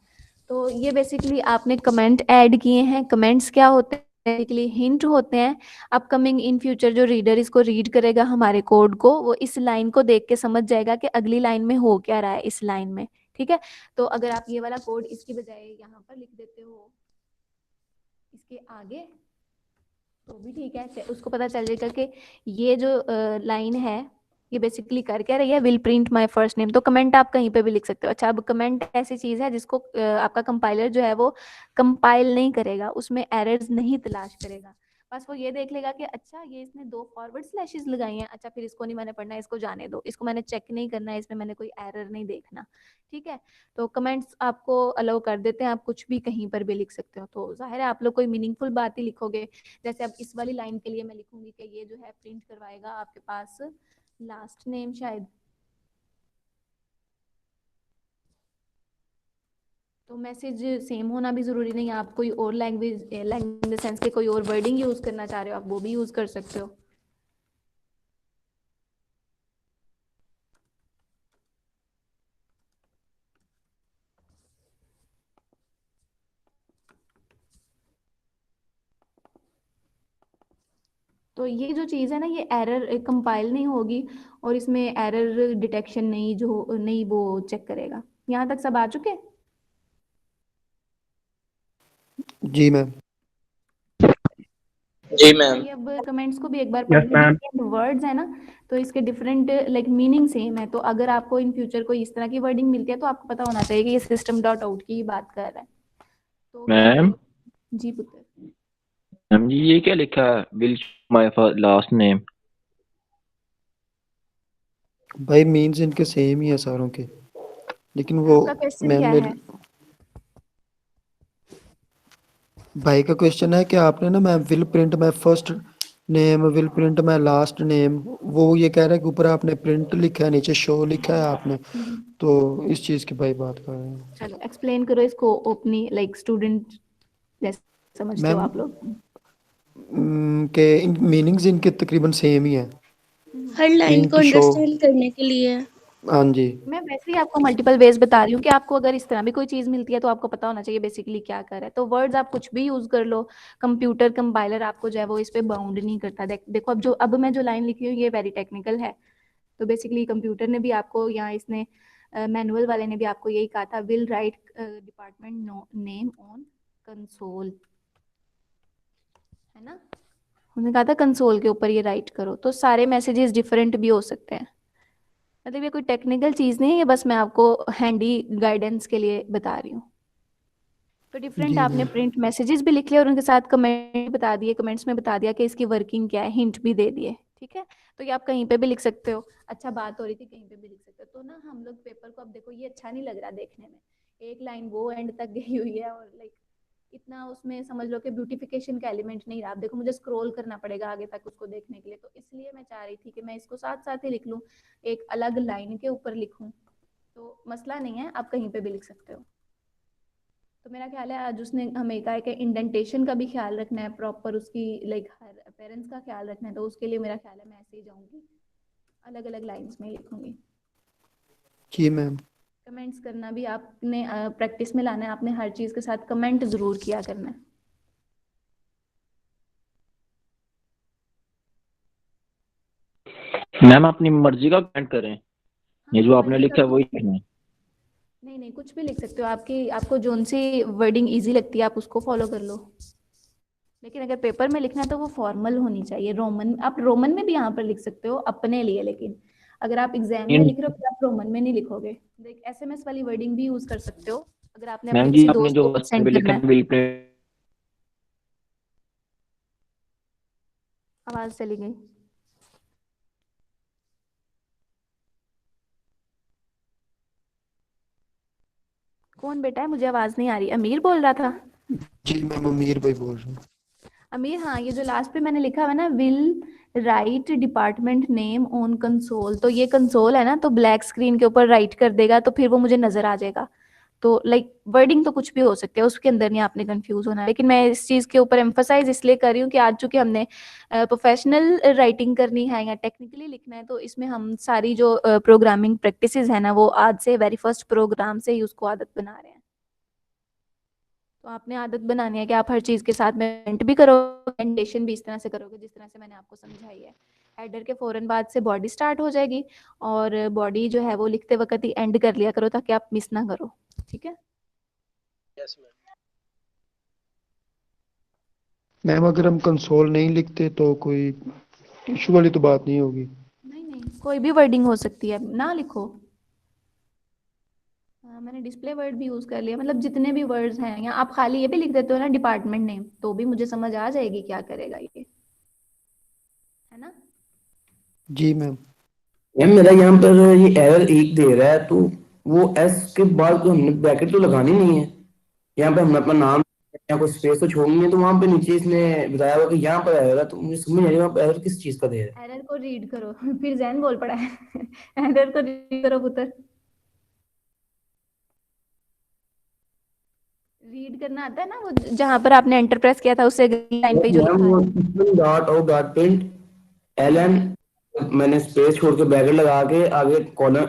तो ये बेसिकली आपने कमेंट ऐड किए हैं। कमेंट्स क्या होते हैं? बेसिकली हिंट होते हैं। अपकमिंग इन फ्यूचर जो रीडर इसको रीड करेगा हमारे कोड को, वो इस लाइन को देख के समझ जाएगा कि अगली लाइन में हो क्या रहा है इस लाइन में। ठीक है, तो अगर आप ये वाला कोड इसकी बजाय यहाँ पर लिख देते हो इसके आगे, तो भी ठीक है, उसको पता चल जाएगा कि ये जो लाइन है ये बेसिकली कर क्या रही है, will print my first name. तो कमेंट आप कहीं पे भी लिख सकते हो। अच्छा, अब कमेंट ऐसी चीज है जिसको आपका कंपाइलर जो है वो कंपाइल नहीं करेगा, उसमें एरर्स नहीं तलाश करेगा। बस वो ये देख लेगा कि अच्छा ये इसने 2 फॉरवर्ड स्लैशेस लगाई हैं, अच्छा फिर इसको नहीं मैंने पढ़ना, इसको जाने दो, इसको मैंने चेक नहीं करना है, इसमें मैंने कोई एरर नहीं देखना। ठीक है, तो कमेंट्स आपको अलाउ कर देते हैं, आप कुछ भी कहीं पर भी लिख सकते हो। तो जाहिर है आप लोग कोई मीनिंगफुल बात ही लिखोगे। जैसे अब इस वाली लाइन के लिए मैं लिखूंगी कि ये जो है प्रिंट करवाएगा आपके पास लास्ट नेम शायद। तो मैसेज सेम होना भी जरूरी नहीं है, आप कोई और लैंग्वेज इन द सेंस के कोई और वर्डिंग यूज करना चाह रहे हो, आप वो भी यूज कर सकते हो। तो ये जो चीज़ है ना, ये एरर कंपाइल नहीं होगी और इसमें एरर डिटेक्शन नहीं जो नहीं वो चेक करेगा। यहाँ तक सब आ चुके हैं? जी मैम। जी मैम। चलिए अब कमेंट्स को भी एक बार यस पढ़ मैम। लीजिए। वर्ड्स है ना, तो इसके डिफरेंट लाइक मीनिंग सेम है। तो अगर आपको इन फ्यूचर कोई इस तरह की वर्डिंग मिलती है तो आपको पता होना चाहिए कि ये सिस्टम डॉट आउट की बात कर रहा है। तो मैम जी पुत्र, मैम जी ये क्या लिखा है, विल माय लास्ट नेम? भाई मीन्स इनके सेम ही है सारों के, लेकिन वो आपका क्वेश्चन मैम क्या ने है? भाई का क्वेश्चन है कि आपने ना ma'am will print my first name, will print my last name, वो ये कह रहा है कि ऊपर आपने प्रिंट लिखा है, नीचे शो लिखा है आपने, तो इस चीज की भाई बात कर रहे हैं। चलो एक्सप्लेन करो इसको अपनी लाइक स्टूडेंट जैसे समझते हो मैम आप लोग। के मीनिंग्स इनके तकरीबन सेम ही है। हर लाइन को प्रिंट शो, अंडरस्टैंड करने के लिए। हाँ जी। मैं वैसे ही आपको मल्टीपल वेज बता रही हूँ कि आपको अगर इस तरह भी कोई चीज मिलती है तो आपको पता होना चाहिए बेसिकली क्या कर रहा है। तो वर्ड्स आप कुछ भी यूज कर लो, कंप्यूटर कंपाइलर आपको जो है वो इस पे बाउंड नहीं करता। देखो अब मैं जो लाइन लिखी हूँ ये वेरी टेक्निकल है। तो बेसिकली कंप्यूटर ने भी आपको, यहाँ इसने मैनुअल वाले ने भी आपको यही कहा था, will write department name on console, है ना। उन्होंने कहा था कंसोल के ऊपर ये राइट करो। तो सारे मैसेजेस डिफरेंट भी हो सकते हैं। मतलब ये कोई टेक्निकल चीज नहीं है, ये बस मैं आपको हैंडी गाइडेंस के लिए बता रही हूँ। तो डिफरेंट जी आपने मैम। प्रिंट मैसेजेस भी लिख लिए और उनके साथ कमेंट बता दिए, कमेंट्स में बता दिया कि इसकी वर्किंग क्या है, हिंट भी दे दिए। ठीक है, तो ये आप कहीं पे भी लिख सकते हो। अच्छा बात हो रही थी, कहीं पे भी लिख सकते हो। तो ना हम लोग पेपर को, अब देखो ये अच्छा नहीं लग रहा देखने में, एक लाइन वो एंड तक गई हुई है और लाइक इतना उसमें समझ लो कि ब्यूटिफिकेशन का एलिमेंट नहीं रहा। अब देखो मुझे स्क्रॉल करना पड़ेगा आगे तक उसको देखने के लिए, तो इसलिए मैं चाह रही थी कि मैं इसको साथ साथ ही लिख लूँ, एक अलग लाइन के ऊपर लिखूँ। तो मसला नहीं है, आप कहीं पे भी लिख सकते हो। तो मेरा ख्याल है आज उसने हमें कहा है कि इंडेंटेशन का भी ख्याल रखना है प्रॉपर, उसकी लाइक हर अपेरेंस का ख्याल रखना है। तो उसके लिए मेरा ख्याल है मैं ऐसे ही जाऊंगी, अलग अलग लाइंस में लिखूंगी। जी मैम। कमेंट्स करना भी आपने प्रैक्टिस में लाना है, आपने हर चीज़ के साथ कमेंट ज़रूर किया करना है। मैम अपनी मर्जी का कमेंट करें, हाँ ये जो अपनी आपने मर्जी का लिखा है कुछ, वही लिखना है। नहीं नहीं कुछ भी लिख सकते हो। आपकी आपको जोन सी वर्डिंग इजी लगती है आप उसको फॉलो कर लो। लेकिन अगर पेपर में लिखना है तो वो फॉर्मल होनी चाहिए। रोमन, आप रोमन में भी यहाँ पर लिख सकते हो अपने लिए, लेकिन अगर आप एग्जाम में लिख रहे हो फिर आप रोमन में नहीं लिखोगे। देख एसएमएस वाली वर्डिंग भी यूज कर सकते हो अगर आपने अपने मैम जी किसी आपने दोस्त जो को फर्स्ट सेंड पे करना लिखा है। है विल प्रिंट, आवाज चली गई। कौन बेटा है, मुझे आवाज नहीं आ रही। अमीर बोल रहा था। जी मैम अमीर भाई बोल रहे हैं। अमीर, हाँ ये जो लास्ट पे मैंने लिखा हुआ है ना, will write department name on console, तो ये कंसोल है ना, तो ब्लैक स्क्रीन के ऊपर राइट कर देगा तो फिर वो मुझे नजर आ जाएगा। तो लाइक वर्डिंग तो कुछ भी हो सकती है, उसके अंदर नहीं आपने कंफ्यूज होना। लेकिन मैं इस चीज के ऊपर एम्फोसाइज इसलिए कर रही हूँ कि आज चूंकि हमने प्रोफेशनल राइटिंग करनी है या टेक्निकली लिखना है, तो इसमें हम सारी जो प्रोग्रामिंग प्रैक्टिसेस है ना, वो आज से वेरी फर्स्ट प्रोग्राम से ही उसको आदत बना रहे हैं। तो आपने आदत बनानी है कि आप हर चीज के साथ में पेंट भी करोगे, पेंटेशन भी इस तरह से करोगे जिस तरह से मैंने आपको समझाई है। हेडर के फौरन बाद से बॉडी स्टार्ट हो जाएगी, और बॉडी जो है वो लिखते वक्त ही एंड कर लिया करो ताकि आप मिस ना करो। ठीक है मैम अगर हम कंसोल नहीं लिखते तो कोई इशू वाली तो बात नहीं होगी? नहीं नहीं, कोई भी वर्डिंग हो सकती है, ना लिखो। मैंने डिस्प्ले वर्ड भी यूज कर लिया, मतलब जितने भी वर्ड्स हैं, या आप खाली ये भी लिख देते हो ना डिपार्टमेंट नेम, तो भी मुझे समझ आ जाएगी क्या करेगा ये, है ना। जी मैम। मैम मेरा यहाँ पर ये एरर 1 दे रहा है, तो वो एस के बाद तो हमने ब्रैकेट तो लगानी नहीं है। यहाँ पे हमने अपना नाम या कोई स्पेस तो छोड़नी है, तो वहां पे नीचे इसने बताया हुआ कि यहाँ पर एरर है, तो मुझे समझ नहीं आ रही वहाँ पे एरर किस चीज का दे रहा है। एरर को रीड करो फिर जैन बोल पड़ा है एरर को रीड करो पुत्र। रीड करना आता है ना, वो जहां पर आपने एंटर प्रेस किया था उससे लाइन पे ही जो मैम लिखा वो है। system.out.print ln, मैंने स्पेस छोड़ के ब्रैकेट लगा के आगे कॉलन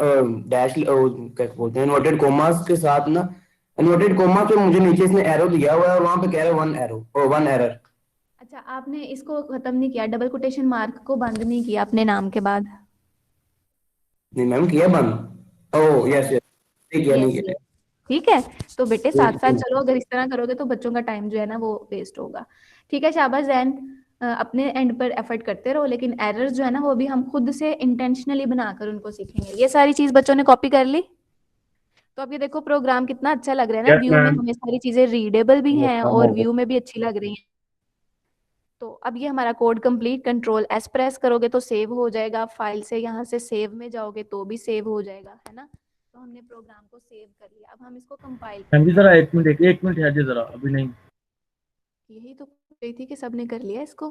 डैश क्या बोलते हैं इन्वर्टेड कोमास के साथ ना, इन्वर्टेड कोमा पे मुझे नीचे इसने एरो दिया हुआ है और वहां पे कह रहा है 1 एरो और 1 एरर। अच्छा, आपने इसको खत्म नहीं किया, डबल कोटेशन मार्क को बंद नहीं किया अपने नाम के बाद? नहीं मैम किया बंद। ओह यस यस, नहीं किया नहीं यस किया। यस, ठीक है। तो बेटे साथ साथ ठीक। चलो, अगर इस तरह करोगे तो बच्चों का टाइम जो है ना वो वेस्ट होगा। ठीक है, शाबाश जैन, अपने एंड पर एफर्ट करते रहो, लेकिन एरर्स जो है ना वो भी हम खुद से इंटेंशनली बनाकर उनको सीखेंगे। ये सारी चीज बच्चों ने कॉपी कर ली? तो अब ये देखो प्रोग्राम कितना अच्छा लग रहा है ना, यस व्यू में मैम। हमें सारी चीजें रीडेबल भी वो हैं काम और हो व्यू गया। में भी अच्छी लग रही हैं। तो अब ये हमारा code complete, control S press करोगे तो सेव हो जाएगा, फाइल से यहाँ से सेव में जाओगे तो भी सेव हो जाएगा, है ना। तो हमने प्रोग्राम को सेव कर लिया, अब हम इसको कंपाइल मैम जी करेंगे। जरा एक मिनट है जी, जरा अभी नहीं। यही तो पूछ रही थी कि सबने कर लिया इसको।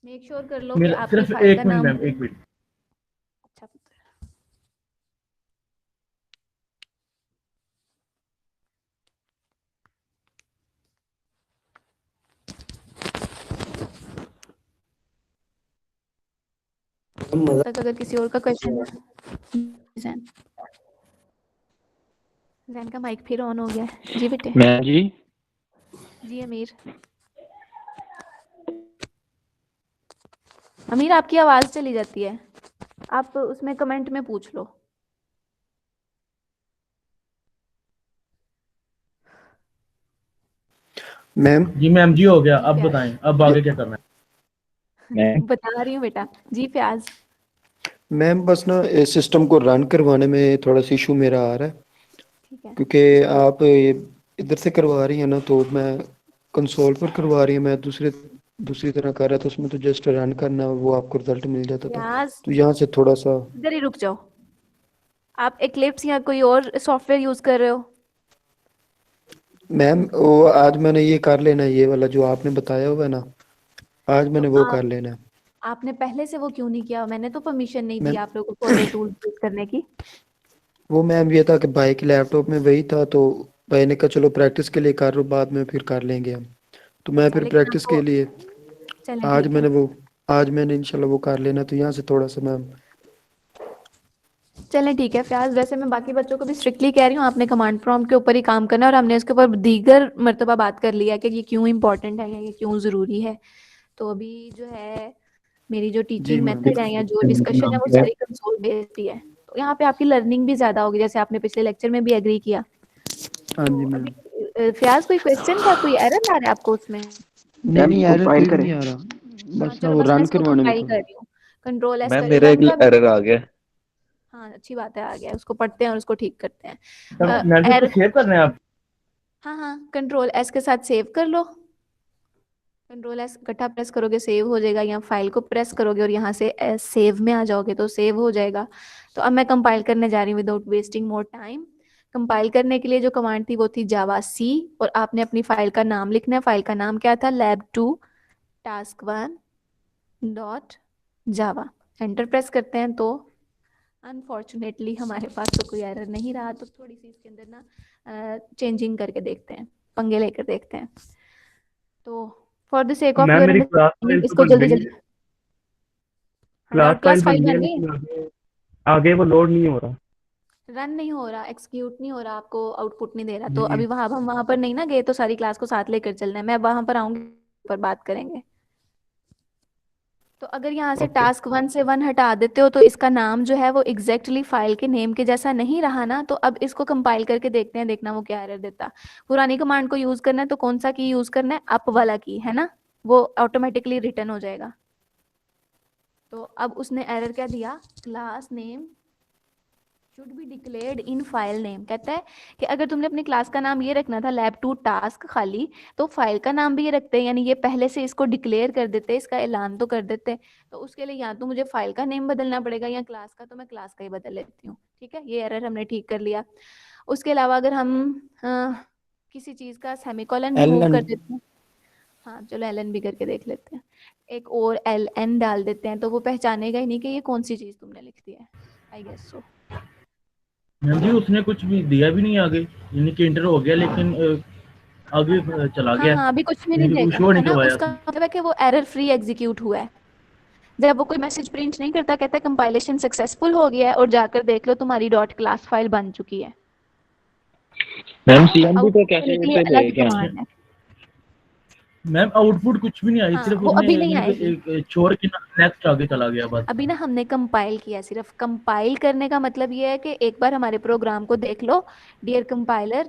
मेक श्योर कर लो कि मेरा आपकी सिर्फ फाइल का 1 मिनट नाम मैम, 1 मिनट। अच्छा पुत्र। तब तक अगर किसी और का क्वेश्चन है। जैन, जैन का माइक फिर ऑन हो गया है जी बेटे। मैम जी जी अमीर, अमीर आपकी आवाज चली जाती है, आप उसमें कमेंट में पूछ लो। मैम जी मैम जी हो गया, जी अब प्याज, बताएं अब आगे क्या करना है। मैम बता रही हूँ बेटा। जी प्याज, मैम बस ना सिस्टम को रन करवाने में थोड़ा सा इशू मेरा आ रहा है, ठीक है। क्योंकि आप ये इधर से करवा रही हैं ना, तो मैं कंसोल पर करवा रही हूँ, मैं दूसरी तरह कर रहा था, उसमें तो जस्ट रन करना वो आपको रिजल्ट मिल जाता था। प्याज, तो यहाँ से थोड़ा सा इधर ही रुक जाओ। आप एक्लिप्स या कोई और सॉफ्टवेयर यूज कर रहे हो? मैम वो आज मैंने ये कर लेना है, ये वाला जो आपने बताया हुआ है ना, आज तो मैंने वो कर आप लेना है। आपने पहले से वो क्यों नहीं किया? मैंने तो परमिशन नहीं दी मैम आप लोगों को ये टूल यूज करने की। वो मैम ये था कि भाई के लैपटॉप में वही था, तो भाई ने कहा चलो प्रैक्टिस के लिए कर लो, बाद में फिर कर लेंगे हम। तो मैं अच्छा, फिर लेकिन प्रैक्टिस आपको, के लिए चलें आज ठीक है। मैंने वो आज मैंने इंशाल्लाह वो कर लेना, तो यहाँ से थोड़ा सा मैम। चलें ठीक है फ्याज, वैसे मैं बाकी बच्चों को भी स्ट्रिक्टली कह रही हूँ, आपने कमांड प्रॉम्प्ट के ऊपर ही काम करना है, और हमने उसके ऊपर दीगर मर्तबा बात कर लिया कि ये क्यों इंपॉर्टेंट है या ये क्यों ज़रूरी है। तो अभी जो है मेरी जो जी टीचिंग मैम। मेथड है या जो डिस्कशन है वो सारी कंसोल बेस्ड ही है, तो यहाँ पे आपकी लर्निंग भी ज़्यादा होगी, जैसे आपने पिछले लेक्चर में भी एग्री किया। हाँ तो जी मैम। अभी फ्याज कोई क्वेश्चन था, कोई एरर आ रहा है आपको उसमें? नहीं नहीं एरर कंपाइल कोई भी करें। नहीं आ रहा, हाँ बस ना चलो, वो बस मैं रन इसको करवाने में कंपाइल था। कर रही हूँ। कंट्रोल एस मैम कर, मेरा एक जैन का भी। एरर आ गया। हाँ अच्छी बात है, आ गया, उसको पढ़ते हैं और उसको ठीक करते हैं। मैम जी इसको एरर, सेव करना है आप? हाँ हाँ, कंट्रोल एस के साथ सेव कर लो। कंट्रोल एस इकट्ठा प्रेस करोगे सेव हो जाएगा, या फाइल को प्रेस करोगे और यहाँ से सेव में आ जाओगे तो सेव हो जाएगा। तो अब मैं कंपाइल करने जा रही हूँ without wasting more time. Compile करने के लिए जो कमांड थी वो थी जावा सी, और आपने अपनी फाइल का नाम लिखना है। फाइल का नाम क्या था? lab2 task1 डॉट जावा। एंटर प्रेस करते हैं तो अनफॉर्चुनेटली हमारे पास तो कोई एरर नहीं रहा, तो थोड़ी सी इसके अंदर ना चेंजिंग करके देखते हैं, पंगे लेकर देखते हैं। तो for the sake of ma'am your मेरी क्लास फाइल तो इसको बन जल्दी गई जल्दी है, क्लास क्लास फाइल फाइल बन गई है, बन गई, लेकिन आगे वो लोड नहीं हो रहा। रन नहीं हो रहा, एक्सिक्यूट नहीं हो रहा, आपको आउटपुट नहीं दे रहा। जी तो जी। अभी हम वहां पर नहीं ना गए, तो सारी क्लास को साथ लेकर चलना है। मैं वहां पर आऊंगी, पर बात करेंगे। तो अगर यहाँ से ओके। टास्क 1 से 1 हटा देते हो तो इसका नाम जो है वो एग्जैक्टली फाइल के नेम के जैसा नहीं रहा ना। तो अब इसको कंपाइल करके देखते हैं, देखना वो क्या एरर देता। पुरानी कमांड को यूज करना है तो कौन सा की यूज करना है? अप वाला की, है ना, वो ऑटोमेटिकली रिटर्न हो जाएगा। तो अब उसने एरर क्या दिया? Class name should be declared in file name. कहता है कि अगर तुमने अपनी क्लास का नाम ये रखना था lab2 टास्क खाली, तो फाइल का नाम भी ये रखते हैं, यानी ये पहले से इसको डिक्लेयर कर देते, इसका ऐलान तो कर देते। तो उसके लिए या तो मुझे फाइल का नेम बदलना पड़ेगा या क्लास का, तो मैं क्लास का ही बदल लेती हूँ। ठीक है, ये एरर हमने ठीक कर लिया। उसके अलावा अगर हम किसी चीज का सेमीकोलन रिमूव कर देते हैं, हाँ चलो एल एन भी करके देख लेते हैं, एक और एल एन डाल देते हैं, तो वो पहचानेगा ही नहीं कि ये कौन सी चीज तुमने लिख दी है। I guess so. मैम जी उसने कुछ भी दिया भी नहीं आगे, यानी कि इंटर हो गया लेकिन आगे चला हाँ गया, हाँ, अभी कुछ भी नहीं यानी कि देगा, शो नहीं है ना। करवाया उसका उसने। मतलब है कि वो एरर फ्री एग्जीक्यूट हुआ है। जब वो कोई मैसेज प्रिंट नहीं करता, कहता है कंपाइलेशन सक्सेसफुल हो गया है और जाकर देख लो तुम्हारी डॉट क्लास फाइल बन चुकी है। मैम सीएमडी को आउटपुट कैसे देने के लिए पे अलग दे क्या? कमांड है। मैम आउटपुट कुछ भी नहीं आई, हाँ, सिर्फ वो उसने अभी नहीं यानी कि आएगी। एक छोड़ के नेक्स्ट आगे चला गया बस। अभी ना हमने कंपाइल किया, सिर्फ कंपाइल करने का मतलब ये है कि एक बार हमारे प्रोग्राम को देख लो। डियर कंपाइलर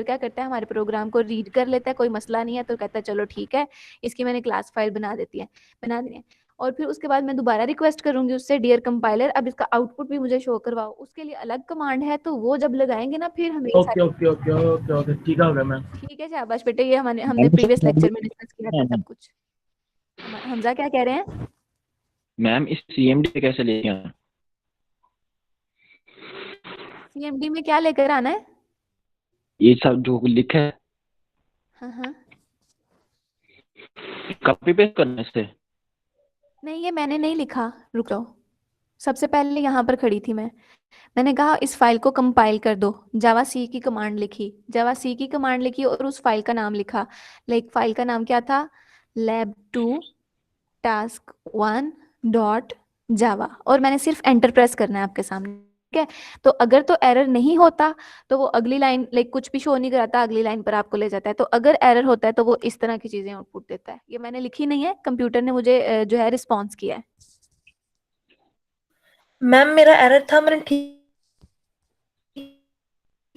क्या करता है? हमारे प्रोग्राम को रीड कर लेता है, कोई मसला नहीं है तो कहता है चलो ठीक है, इसकी मैंने क्लास फाइल बना दी है। और फिर उसके बाद मैं दोबारा रिक्वेस्ट करूंगी उससे, डियर कंपाइलर अब इसका आउटपुट भी मुझे शो करवाओ। उसके लिए अलग कमांड है, तो वो जब लगाएंगे ना फिर हमें ये ओके सारी। ओके ओके ओके ओके, ठीक है गया मैम। ठीक है शाबाश बेटे, ये हमने प्रीवियस लेक्चर में डिस्कस किया था सब कुछ। हमजा क्या कह रहे हैं? मैम इस सीएमडी पे कैसे लेके आना? सीएमडी में क्या लेकर आना है? ये सब जो लिखा है हाँ, कॉपी पेस्ट करने से? नहीं ये मैंने नहीं लिखा, रुक जाओ। सबसे पहले यहाँ पर खड़ी थी मैंने कहा इस फाइल को कंपाइल कर दो। जावा सी की कमांड लिखी और उस फाइल का नाम लिखा। लाइक फाइल का नाम क्या था? lab2 task1 डॉट जावा, और मैंने सिर्फ एंटर प्रेस करना है आपके सामने। ठीक है, तो अगर तो एरर नहीं होता तो वो अगली लाइन, लाइक कुछ भी शो नहीं कराता, अगली लाइन पर आपको ले जाता है। तो अगर एरर होता है तो वो इस तरह की चीजें आउटपुट देता है। ये मैंने लिखी नहीं है, कंप्यूटर ने मुझे जो है रिस्पॉन्स किया है। मैम मेरा एरर था, मैंने ठीक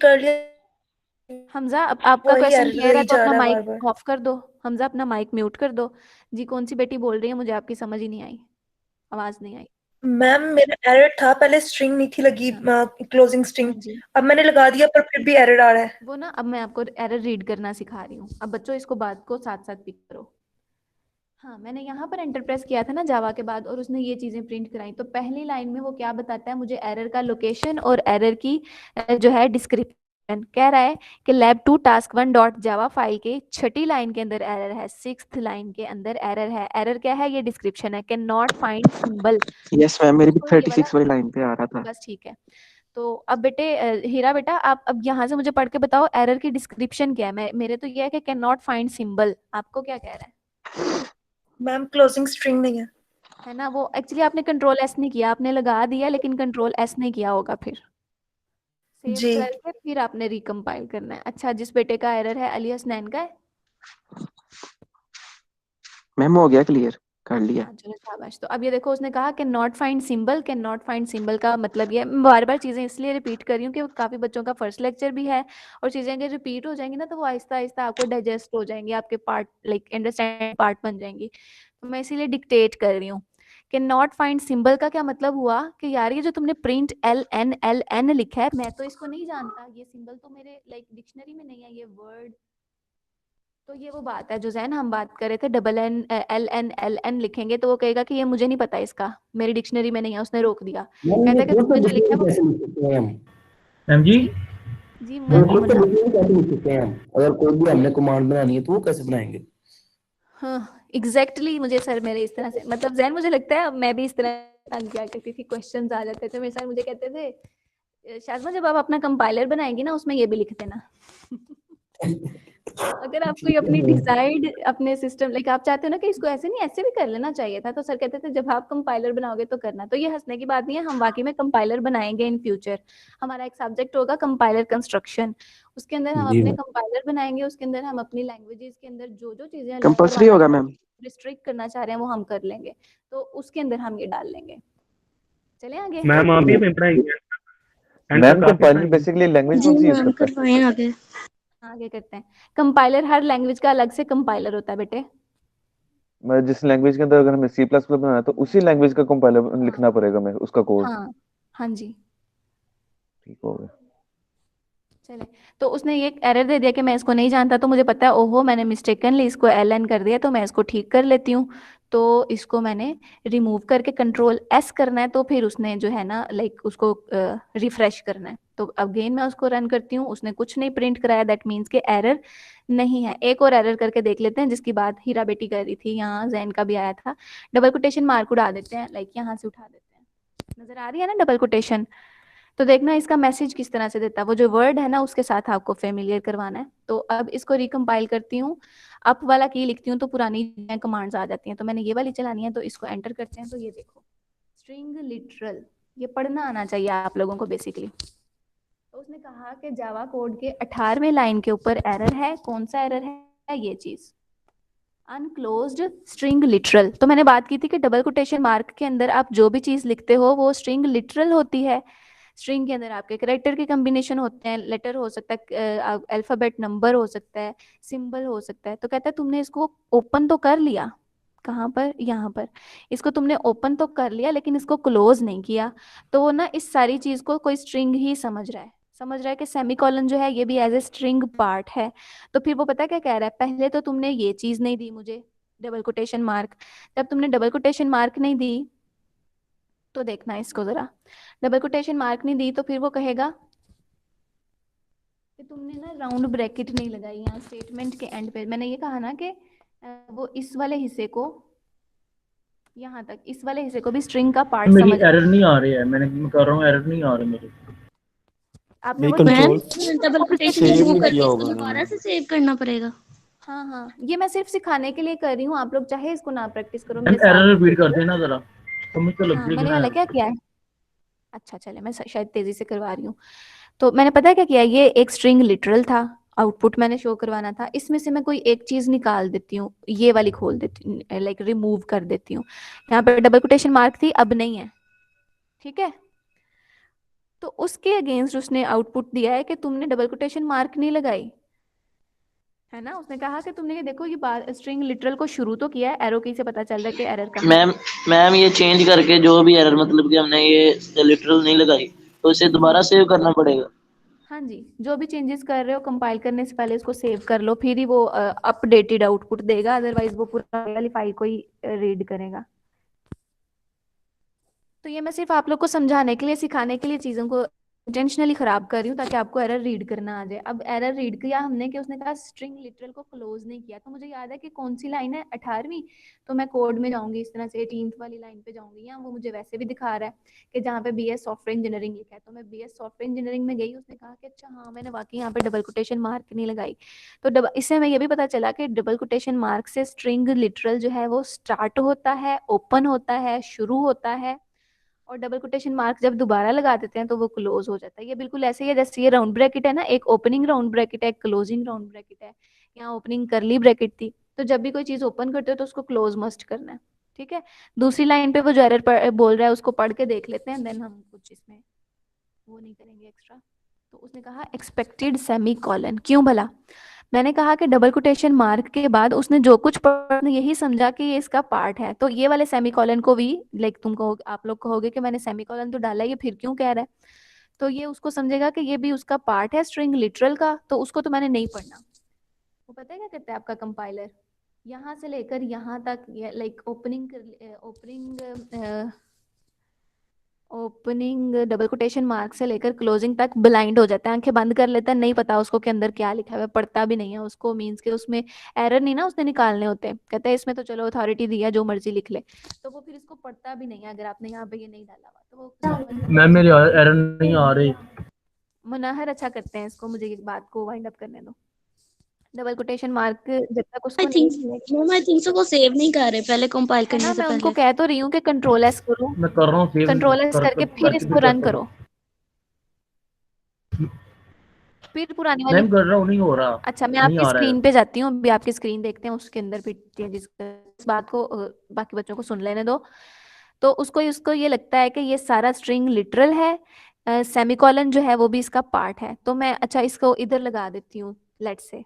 कर लिया। हमजा अब आपका वही क्वेश्चन एरर क्लियर है वही तो जा अपना रहा है माइक बार-बार। ऑफ कर दो। हमजा अपना माइक म्यूट कर दो। जी कौन सी बेटी बोल रही है? मुझे आपकी समझ ही नहीं आई, आवाज नहीं आई। मैम मेरा एरर था, पहले स्ट्रिंग नहीं थी लगी, क्लोजिंग स्ट्रिंग। हाँ जी, अब मैंने लगा दिया पर फिर भी एरर आ रहा है। वो ना अब मैं आपको एरर रीड करना सिखा रही हूँ। अब बच्चों इसको बात को साथ साथ पिक करो। हाँ, मैंने यहाँ पर एंटर प्रेस किया था ना जावा के बाद, और उसने ये चीजें प्रिंट कराई। तो पहली लाइन में वो क्या बताता है? मुझे एरर का लोकेशन और एरर की जो है डिस्क्रिप्शन। कह रहा है कि lab2 task1 dot Java file के छठी लाइन के अंदर एरर है, 6th लाइन के अंदर एरर है। एरर क्या है? ये डिस्क्रिप्शन है, can not find symbol. Yes ma'am, मेरी भी तो ये 36 वाली लाइन पे आ रहा था। बस ठीक है। तो अब बेटे हीरा बेटा, आप अब यहाँ से मुझे पढ़ के बताओ एरर की डिस्क्रिप्शन क्या है। मेरे तो ये है कि कैन नॉट फाइंड सिंबल। आपको क्या कह रहा है? मैम क्लोजिंग स्ट्रिंग नहीं है ना, वो एक्चुअली आपने कंट्रोल एस नहीं किया, आपने लगा दिया लेकिन कंट्रोल एस नहीं किया होगा। फिर सेव जी। करके फिर आपने रिकम्पाइल करना है। अच्छा, जिस बेटे का एरर है अली हसनैन का है। मैम हो गया क्लियर, कर लिया। हाँ चलो शाबाश। तो अब ये देखो, उसने कहा can not find symbol. Can not find symbol का मतलब ये, मैं बार बार चीजें इसलिए रिपीट कर रही हूँ कि काफी बच्चों का फर्स्ट लेक्चर भी है, और चीजें अगर रिपीट हो जाएंगी ना तो वो आहिस्ता आहिस्ता आपको डाइजेस्ट हो जाएंगी, आपके पार्ट लाइक अंडरस्टैंड पार्ट बन जाएंगी। तो मैं इसीलिए डिक्टेट कर रही हूँ। कैन नॉट फाइंड सिंबल का क्या मतलब हुआ कि यार ये जो तुमने प्रिंट LN लिखा है, मैं तो इसको नहीं जानता, ये सिंबल तो मेरे लाइक डिक्शनरी में नहीं है, ये वर्ड। तो ये वो बात है जो जैन हम बात कर रहे थे, LN लिखेंगे तो वो कहेगा कि ये मुझे नहीं पता, इसका मेरी डिक्शनरी में नहीं है, उसने रोक दिया। कहता है कि तुमने जो लिखा है वो कैसे लिख सकते हैं हम? मैम जी जी वो खुद से मुन्ना। लिख कैसे लिख सकते हैं? अगर कोई भी हमने कमांड बनानी है तो वो कैसे बनाएंगे? हाँ एग्जैक्टली मुझे सर मेरे इस तरह से मतलब जैन मुझे लगता है मैं भी इस तरह तंग किया करती थी, क्वेश्चंस आ जाते थे मेरे साथ, मुझे कहते थे शाज़मा जब आप अपना कंपाइलर बनाएंगी ना उसमें ये भी लिख देना। अगर आप कोई ठीक अपनी है। डिसाइड अपने सिस्टम लाइक आप चाहते हो ना कि इसको ऐसे नहीं ऐसे भी कर लेना चाहिए था, तो सर कहते थे जब आप कंपाइलर बनाओगे तो करना। तो ये हंसने की बात नहीं है, हम वाकई में कंपाइलर बनाएंगे इन फ्यूचर। हमारा एक सब्जेक्ट होगा कंपाइलर कंस्ट्रक्शन, उसके अंदर हम जी अपने मैम। कंपाइलर बनाएंगे, उसके अंदर हम अपनी लैंग्वेजेस के अंदर जो जो चीजें अल्लाह कंपल्सरी ताला होगा मैम? रिस्ट्रिक्ट करना चाह रहे हैं वो हम कर लेंगे, तो उसके अंदर हम ये डाल लेंगे। चले आगे। मैम आप ही हमें पढ़ाएंगे? एंड तक मैम आप ही कंपाइलर पढ़ाएंगे? बेसिकली लैंग्वेज जी कौन सी यूज मैम करता है? करवाएं आगे। आगे करते हैं। कंपाइलर हर लैंग्वेज का अलग से कंपाइलर होता है बेटे। मैं जिस लैंग्वेज के अंदर अगर हमें सी प्लस प्लस बनाना है तो उसी लैंग्वेज का कंपाइलर हाँ लिखना पड़ेगा, मैं उसका कोड। हाँ हाँ जी। ठीक हो गया। चले, तो उसने ये एरर दे दिया कि मैं इसको नहीं जानता, तो मुझे पता है ओहो मैंने मिस्टेकनली इसको एल कर दिया, तो मैं इसको ठीक कर लेती हूँ। तो इसको मैंने रिमूव करके कंट्रोल एस करना है, तो फिर उसने जो है ना लाइक उसको रिफ्रेश करना है। तो अगेन मैं उसको रन करती हूँ, उसने कुछ नहीं प्रिंट कराया, दैट मीन्स के एरर नहीं है। एक और एरर करके देख लेते हैं जिसकी बात हीरा बेटी कर रही थी, यहाँ जैन का भी आया था। डबल कोटेशन मार्क उड़ा देते हैं, लाइक यहाँ से उठा देते हैं, नजर आ रही है ना डबल कोटेशन। तो देखना इसका मैसेज किस तरह से देता है, वो जो वर्ड है ना उसके साथ आपको फेमिलियर करवाना है। तो अब इसको रिकम्पाइल करती हूँ, अप वाला की लिखती हूँ तो पुरानी कमांड्स आ जाती हैं, तो मैंने ये वाली चलानी है, तो इसको एंटर करते हैं। तो ये देखो स्ट्रिंग लिटरल, ये पढ़ना आना चाहिए आप लोगों को बेसिकली। तो उसने कहा कि जावा कोड के 18वें लाइन के ऊपर एरर है, कौन सा एरर है, ये चीज अनक्लोज्ड स्ट्रिंग लिटरल। तो मैंने बात की थी कि डबल कोटेशन मार्क के अंदर आप जो भी चीज लिखते हो वो स्ट्रिंग लिटरल होती है। स्ट्रिंग के अंदर आपके कैरेक्टर के कॉम्बिनेशन होते हैं, लेटर हो सकता है, अल्फाबेट नंबर हो सकता है, सिंबल हो सकता है। तो कहता है तुमने इसको ओपन तो कर लिया, कहाँ पर, यहाँ पर, इसको तुमने ओपन तो कर लिया लेकिन इसको क्लोज नहीं किया। तो वो ना इस सारी चीज को कोई स्ट्रिंग ही समझ रहा है, समझ रहा है कि सेमीकोलन जो है ये भी एज ए स्ट्रिंग पार्ट है। तो फिर वो पता क्या कह रहा है, पहले तो तुमने ये चीज नहीं दी मुझे डबल कोटेशन मार्क, जब तुमने डबल कोटेशन मार्क नहीं दी तो देखना इसको जरा, डबल कोटेशन मार्क नहीं दी तो फिर वो कहेगा कि तुमने ना राउंड ब्रैकेट नहीं लगाई यहाँ स्टेटमेंट के एंड पे। मैंने ये कहा ना कि वो इस वाले हिस्से को, यहाँ तक इस वाले हिस्से को भी स्ट्रिंग का पार्ट मेरी समझ। एरर नहीं आ रही है, मैं कर रहा हूँ, एरर नहीं आ रही मेरी। आपने नहीं वो ma'am control double quotation save remove नहीं किया करके इसको होगा दोबारा उन्होंने। से सेव करना पड़ेगा। हाँ हाँ ये मैं सिर्फ सिखाने के लिए कर रही हूँ, आप लोग चाहे इसको ना प्रैक्टिस करो मैम मेरे साथ। एरर रिपीट कर देना जरा, समझ तो लग हाँ जाएगी मैंने ना वाला error। क्या किया है, अच्छा चले मैं शायद तेजी से करवा रही हूँ। तो मैंने पता है क्या किया, ये एक स्ट्रिंग लिटरल था, आउटपुट मैंने शो करवाना था, इसमें से मैं कोई एक चीज निकाल देती हूँ, ये वाली खोल देती हूँ, लाइक रिमूव कर देती हूँ। यहाँ पे डबल कोटेशन मार्क थी, अब नहीं है, ठीक है। तो उसके अगेंस्ट उसने आउटपुट दिया है कि तुमने डबल कोटेशन मार्क नहीं लगाई, है ना। उसने कहा कि तुमने ये देखो ये बात स्ट्रिंग लिटरल को शुरू तो किया है, एरो की से पता चल रहा है कि एरर कहाँ है। मैम मैम ये चेंज करके जो भी एरर मतलब कि हमने ये लिटरल नहीं लगाई तो इसे दोबारा सेव करना पड़ेगा। हाँ जी, जो भी चेंजेस कर रहे हो कंपाइल करने से पहले इसको सेव कर लो, फिर ही वो अपडेटेड आउटपुट देगा, अदरवाइज वो पूरा वाली फाइल को ही रीड करेगा। तो ये मैं सिर्फ आप लोग को समझाने के लिए, सिखाने के लिए चीज़ों को इंटेंशनली खराब कर रही हूँ ताकि आपको एरर रीड करना आ जाए। अब एरर रीड किया हमने कि उसने कहा स्ट्रिंग लिटरल को क्लोज नहीं किया, तो मुझे याद है कि कौन सी लाइन है 18वीं, तो मैं कोड में जाऊंगी इस तरह से 18th वाली लाइन पे जाऊंगी, या वो मुझे वैसे भी दिखा रहा है कि जहाँ पे BS सॉफ्टवेयर इंजीनियरिंग लिखा है, तो मैं BS सॉफ्टवेयर इंजीनियरिंग में गई, उसने कहा कि अच्छा हाँ मैंने वाकई यहाँ पे डबल कोटेशन मार्क नहीं लगाई। तो इससे हमें ये भी पता चला कि डबल कोटेशन मार्क से स्ट्रिंग लिटरल जो है वो स्टार्ट होता है, ओपन होता है, शुरू होता है, और डबल कोटेशन मार्क जब दोबारा लगा देते हैं तो वो क्लोज हो जाता है। ये बिल्कुल ऐसे ही है जैसे ये राउंड ब्रैकेट है ना, एक ओपनिंग राउंड ब्रैकेट है, एक क्लोजिंग राउंड ब्रैकेट है। यहाँ ओपनिंग करली ब्रैकेट थी, तो जब भी कोई चीज ओपन करते हो तो उसको क्लोज मस्ट करना है, ठीक है। दूसरी लाइन पे वो जो एरर बोल रहा है उसको पढ़ के देख लेते हैं, देन हम कुछ इसमें वो नहीं करेंगे एक्स्ट्रा। तो उसने कहा एक्सपेक्टेड सेमी कॉलन, क्यों भला, मैंने कहा कि डबल कोटेशन मार्क के बाद उसने जो कुछ पढ़ा यही समझा कि ये इसका पार्ट है, तो ये वाले सेमीकोलन को भी लाइक तुम कहो, आप लोग कहोगे कि मैंने सेमीकोलन तो डाला, ये फिर क्यों कह रहा है, तो ये उसको समझेगा कि ये भी उसका पार्ट है स्ट्रिंग लिटरल का, तो उसको तो मैंने नहीं पढ़ना। वो पता है क्या करता है आपका कंपाइलर, यहाँ से लेकर यहाँ तक like opening double quotation mark से लेकर क्लोजिंग तक ब्लाइंड हो जाता है, आंखें बंद कर लेता है, नहीं पता उसको के अंदर क्या लिखा हुआ है, पढ़ता भी नहीं है उसको, मीन्स के उसमें एरर नहीं ना उसने निकालने होते, कहता है इसमें तो चलो अथॉरिटी दी है जो मर्जी लिख ले, तो वो फिर इसको पढ़ता भी नहीं है अगर आपने यहाँ पे ये नहीं डाला हुआ तो वो समझ मैम मेरे एरर नहीं आ रही। मुनाहर अच्छा करते हैं इसको, मुझे एक बात को वाइंड अप करने दो। डबल कोटेशन मार्क जब तक उसको नहीं मिलेगा, मैम आई थिंक सो वो सेव नहीं कर रहे पहले कंपाइल है करने ना, से मैं उनको पहले। कह तो रही हूँ कि कंट्रोल एस करो, मैं कर रहा हूँ सेव कंट्रोल एस करके फिर इसको रन चेक करो, फिर पुरानी वाली। मैम कर रहा हूँ, नहीं हो रहा। अच्छा, मैं नहीं आपकी आ रहा है। स्क्रीन पे जाती हूँ, अभी आपकी स्क्रीन देखते हैं, उसके अंदर फिर चेंजेस इस बात को बाकी बच्चों को सुन लेने दो। तो उसको ये लगता है कि ये सारा स्ट्रिंग लिटरल है, सेमीकोलन जो है वो भी इसका पार्ट है, तो मैं अच्छा इसको इधर लगा देती हूँ लेट से,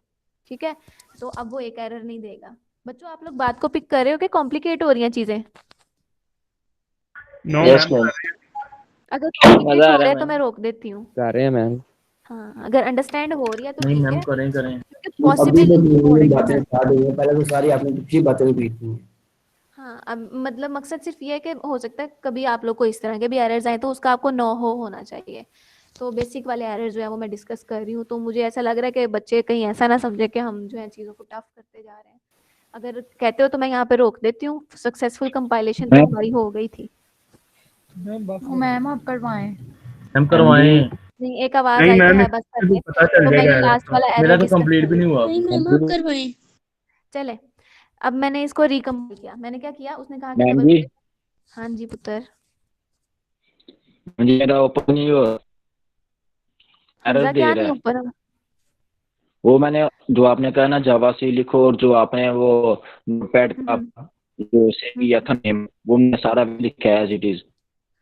ठीक है, तो अब वो एक एरर नहीं देगा। बच्चों आप लोग बात को पिक कर रहे हो कि कॉम्प्लिकेट हो रही हैं चीजें? No yes ma'am. मैम, अगर कॉम्प्लिकेट मजा आ हो रहा रहा है है तो मैम। मैं रोक देती हूँ। कर रहे हैं मैम। हाँ, अगर अंडरस्टैंड हो रही है तो नहीं ठीक मैम, है, करें क्योंकि अभी पॉसिबल तो हो ये रही बातें है। स्टार्ट हुई है, पहले तो सारी आपने पिछली बातें रिपीट की हैं। हाँ, अब मतलब मकसद सिर्फ ये है कि हो सकता है कभी आप लोग को इस तरह के भी एरर्स आए तो उसका आपको नो होना चाहिए, तो बेसिक वाले एरर जो है वो मैं डिस्कस कर रही हूँ, तो मुझे ऐसा लग रहा है कि बच्चे कहीं ऐसा ना समझे कि हम जो है चीज़ों को टफ करते जा रहे हैं। अगर कहते हो तो मैं यहाँ पे रोक देती हूँ, सक्सेसफुल कंपाइलेशन तो हमारी हो गई थी। मैम आप करवाएं। मैम करवाएं। नहीं, एक आवाज नहीं आई तो मैम, है बस इससे करने, पता चल तो मैं जाएगा ये एरर लास्ट का। वाला मेरा एरर तो डिस्कस कंप्लीट कर भी रही नहीं हूँ। हुआ। नहीं मैम आप करवाएं। चले, अब मैंने इसको रिकम्पाइल किया, मैंने क्या किया, उसने कहा कि मैम डबल। जी, हाँ जी पुत्र। मुझे मेरा ओपन नहीं हुआ, एरर हमजा दे क्या रहा नहीं है। ऊपर? वो मैंने जो आपने कहा ना जावा से लिखो, और जो आपने वो नोटपैड का जो सेव किया था नेम, वो मैंने सारा लिखा है एज इट इज।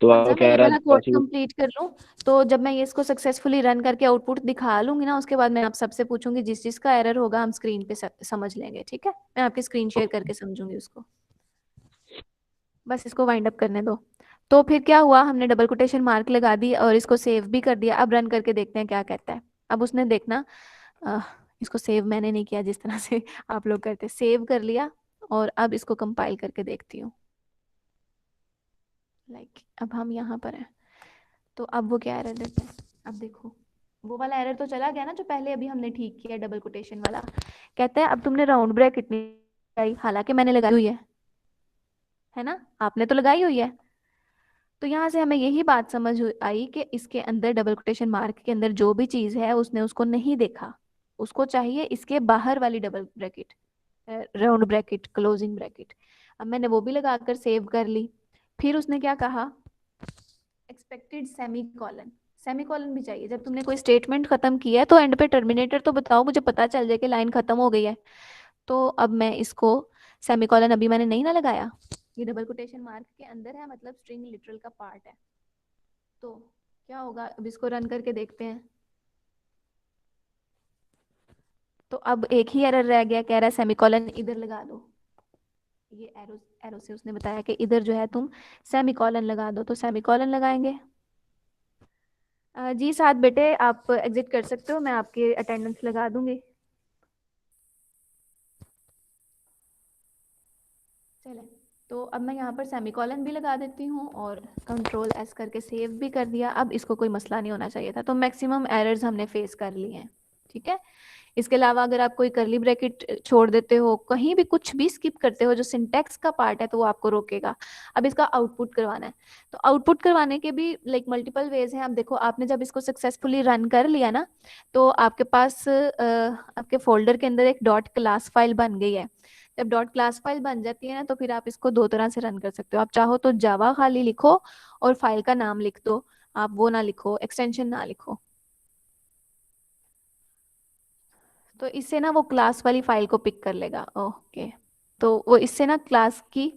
तो हमजा वो मैं कह ये रहा वाला कोड है कंप्लीट कर लूँ, तो जब मैं ये इसको सक्सेसफुली रन करके आउटपुट दिखा लूंगी ना, उसके बाद मैं आप सबसे पूछूंगी, जिस चीज का एरर होगा हम स्क्रीन पे समझ लेंगे, ठीक है, मैं आपकी स्क्रीन शेयर करके समझूंगी उसको, बस इसको वाइंड अप करने दो। तो फिर क्या हुआ, हमने डबल कोटेशन मार्क लगा दी और इसको सेव भी कर दिया, अब रन करके देखते हैं क्या कहता है। अब उसने देखना, अ, इसको सेव मैंने नहीं किया जिस तरह से आप लोग करते, सेव कर लिया और अब इसको कंपाइल करके देखती हूँ। अब हम यहाँ पर हैं, तो अब वो क्या एरर देता है, अब देखो वो वाला एरर तो चला गया ना जो पहले अभी हमने ठीक किया, डबल कोटेशन वाला, कहता है अब तुमने राउंड ब्रैकेट नहीं लगाई, हालांकि मैंने लगाई हुई है ना, आपने तो लगाई हुई है। तो यहाँ से हमें यही बात समझ आई कि इसके अंदर डबल कोटेशन मार्क के अंदर जो भी चीज है उसने उसको नहीं देखा, उसको चाहिए इसके बाहर वाली double bracket, round bracket, closing bracket. अब मैंने वो भी लगाकर सेव कर ली, फिर उसने क्या कहा, एक्सपेक्टेड सेमीकोलन, सेमीकोलन भी चाहिए, जब तुमने कोई स्टेटमेंट खत्म किया है तो एंड पे टर्मिनेटर तो बताओ, मुझे पता चल जाए कि लाइन खत्म हो गई है। तो अब मैं इसको सेमीकोलन अभी मैंने नहीं ना लगाया, ये डबल कोटेशन मार्क के अंदर है, मतलब स्ट्रिंग लिटरल का पार्ट है, तो क्या होगा, अब इसको रन करके देखते हैं। तो अब एक ही एरर रह गया, कह रहा है सेमीकोलन इधर लगा दो, ये एरो एरो से उसने बताया कि इधर जो है तुम सेमीकोलन लगा दो, तो सेमीकोलन लगाएंगे। जी साथ बेटे आप एग्जिट कर सकते हो, मैं आपकी अटेंडेंस लगा दूंगी। चले, तो अब मैं यहाँ पर सेमीकोलन भी लगा देती हूँ और कंट्रोल एस करके सेव भी कर दिया। अब इसको कोई मसला नहीं होना चाहिए था, तो मैक्सिमम एरर्स हमने फेस कर लिए हैं, ठीक है। इसके अलावा अगर आप कोई करली ब्रैकेट छोड़ देते हो, कहीं भी कुछ भी स्किप करते हो जो सिंटैक्स का पार्ट है, तो वो आपको रोकेगा। अब इसका आउटपुट करवाना है, तो आउटपुट करवाने के भी मल्टीपल वेज हैं। अब देखो आपने जब इसको सक्सेसफुली रन कर लिया ना, तो आपके पास आपके फोल्डर के अंदर एक डॉट क्लास फाइल बन गई है। जब डॉट क्लास फाइल बन जाती है ना, तो फिर आप इसको दो तरह से रन कर सकते हो। आप चाहो तो जावा खाली लिखो और फाइल का नाम लिख दो, आप वो ना लिखो, एक्सटेंशन ना लिखो, तो इससे ना वो क्लास वाली फाइल को पिक कर लेगा। ओके, तो वो इससे ना क्लास की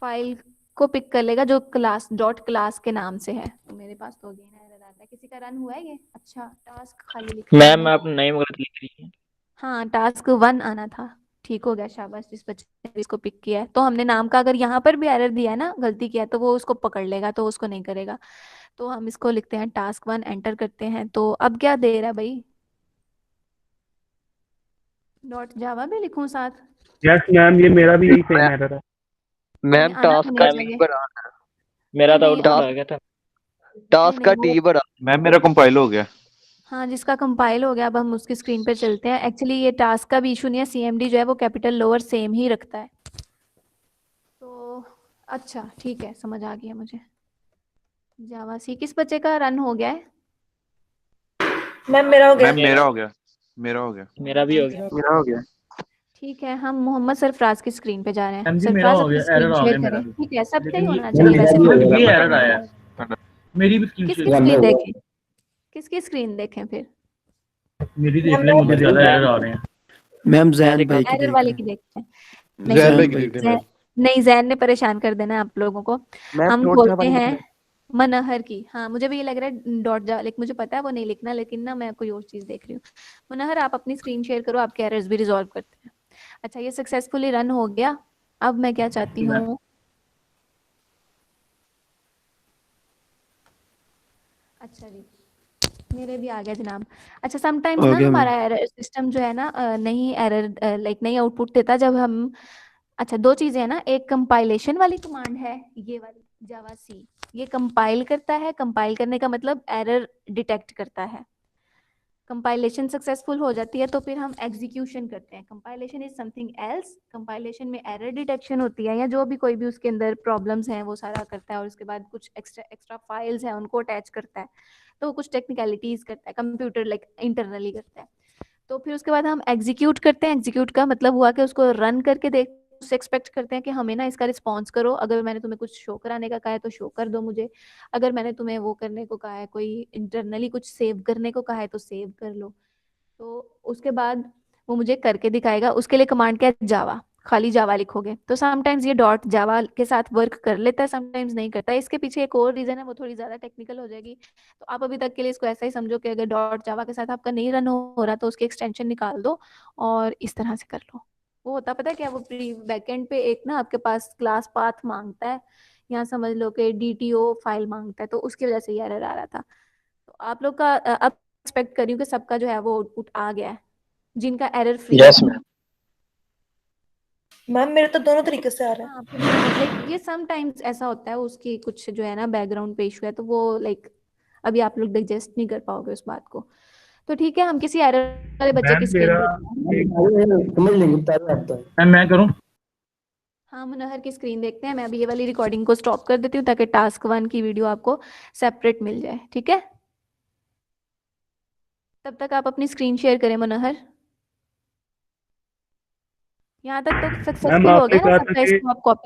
फाइल को पिक कर लेगा जो क्लास डॉट क्लास के नाम से है। तो मेरे पास तो अगेन एरर आता है, किसी का रन हुआ है ये? अच्छा, टास्क खाली लिखा है मैम मैंने। आप नेम गलत लिख रही है। हाँ, टास्क 1 आना था, ठीक हो गया, शाबाश, जिस बच्चे ने इसको पिक किया है। तो हमने नाम का अगर यहाँ पर भी एरर दिया है ना, गलती किया है, तो वो उसको पकड़ लेगा, तो उसको नहीं करेगा। तो हम इसको लिखते हैं टास्क 1, एंटर करते हैं। तो अब क्या दे रहा है भाई, डॉट जावा भी लिखूं साथ? यस मैम, ये मेरा भी यही सेम एरर है। मैम आना टास्क होना का चाहिए। लिंक बना मेरा तो नहीं, आउटपुट आप आ गया था। नहीं नहीं वो बड़ा मैम मेरा कंपाइल हो गया। हाँ, जिसका कंपाइल हो गया अब हम उसकी स्क्रीन पे चलते हैं। एक्चुअली ये टास्क का भी इशू नहीं है, सीएमडी जो है वो कैपिटल लोअर सेम ही रखता है। तो अच्छा ठीक है, समझ आ गया मुझे। जावा सी किस बच्चे का रन हो गया है? मैम मेरा हो गया। मैम मेरा हो गया। मेरा हो गया। मेरा भी हो गया। मेरा हो गया। ठीक है, हम मोहम्मद सरफराज की स्क्रीन पे जा रहे हैं। मैम जी मेरा सरफराज हो अपनी गया, एरर स्क्रीन आ शेयर गया मेरा करें। भी। ठीक है, सबका ही लेकिन होना ये चाहिए वैसे मैम तो। ये एरर आया है। मेरी भी स्क्रीन किसकी शेयर स्क्रीन देखें? किसकी स्क्रीन देखें फिर? मेरी देख ले, मुझे ज्यादा एरर आ रहे हैं। मैम जैन भाई की एरर देख वाले लें। की देखते हैं। जैन भाई नहीं की देख रहे नहीं, जैन ने परेशान कर देना है आप लोगों को। मैम हम डॉट खोलते वाली हैं लिखना। मनहर की। हाँ, मुझे भी ये लग रहा है डॉट जा, लेकिन मुझे पता है वो नहीं लिखना, लेकिन ना मैं कोई और चीज देख रही हूँ। मनहर आप अपनी स्क्रीन शेयर करो, आपके एरर्स भी रिजॉल्व करते हैं। अच्छा, ये सक्सेसफुली रन हो गया। अब मैं क्या चाहती हूँ, अच्छा जी मेरे भी आ गया जनाब। अच्छा, समटाइम्स हो ना गया हमारा मैम। एरर सिस्टम जो है ना नहीं एरर लाइक नहीं आउटपुट देता जब हम। अच्छा, दो चीजें हैं ना, एक कंपाइलेशन वाली कमांड है, ये वाली जावा सी, ये कंपाइल करता है। कंपाइल करने का मतलब एरर डिटेक्ट करता है। कंपाइलेशन सक्सेसफुल हो जाती है तो फिर हम एग्जीक्यूशन करते हैं। Compilation is something else. Compilation में एरर डिटेक्शन होती है या जो भी कोई भी उसके अंदर प्रॉब्लम्स हैं वो सारा करता है, और उसके बाद कुछ एक्स्ट्रा फाइल्स हैं उनको अटैच करता है। तो वो कुछ टेक्निकलिटीज करता है, कंप्यूटर लाइक इंटरनली करता है। तो फिर उसके बाद हम एग्जीक्यूट करते हैं। एग्जीक्यूट का मतलब हुआ कि उसको रन करके देख, उससे एक्सपेक्ट करते हैं कि हमें ना इसका रिस्पॉन्स करो। अगर मैंने तुम्हें कुछ शो कराने का कहा है तो शो कर दो मुझे। अगर मैंने तुम्हें वो करने को कहा है, कोई इंटरनली कुछ सेव करने को कहा है तो सेव कर लो। तो उसके बाद वो मुझे करके दिखाएगा। उसके लिए कमांड क्या है, जावा, खाली जावा लिखोगे। तो समटाइम्स ये डॉट जावा के साथ वर्क कर लेता है, समटाइम्स नहीं करता। इसके पीछे एक और रीजन है, वो थोड़ी ज्यादा टेक्निकल हो जाएगी। तो आप अभी तक के लिए इसको ऐसा ही समझो कि अगर डॉट जावा के साथ आपका नहीं रन हो रहा तो उसकी एक्सटेंशन निकाल दो और इस तरह से कर लो। वो होता पता है क्या, वो प्री बैकएंड पे एक ना आपके पास क्लास पाथ मांगता है, यहाँ समझ लो कि डीटीओ फाइल मांगता है, तो उसकी वजह से ये एरर आ रहा था। तो आप लोग का अब एक्सपेक्ट करी हूँ कि सबका जो है वो आउटपुट आ गया है, जिनका एरर फ्री है। Yes ma'am. मैम मेरे तो दोनों तरीके से आ रहा है। हाँ, फिर लाइक ये समटाइम्स ऐसा होता है, उसकी कुछ जो है ना बैकग्राउंड पे इशू है, तो वो लाइक अभी आप लोग डाइजेस्ट नहीं कर पाओगे उस बात को। तो ठीक है, हम किसी एरर वाले बच्चे की मैम स्क्रीन मेरा देखते हैं। समझ लेंगे, बता रहे आप तो। मैम मैं करूँ? हाँ, मुनहर की स्क्रीन देखते हैं। मैं अभी ये वाली रिकॉर्डिंग को स्टॉप कर देती हूँ ताकि टास्क 1 की वीडियो आपको सेपरेट मिल जाए। ठीक है, तब तक आप अपनी स्क्रीन शेयर करें मुनहर। यहाँ तक तो मैम सक्सेसफुल हो आपने गया ना कहा था सबका, कि इसको आप कॉपी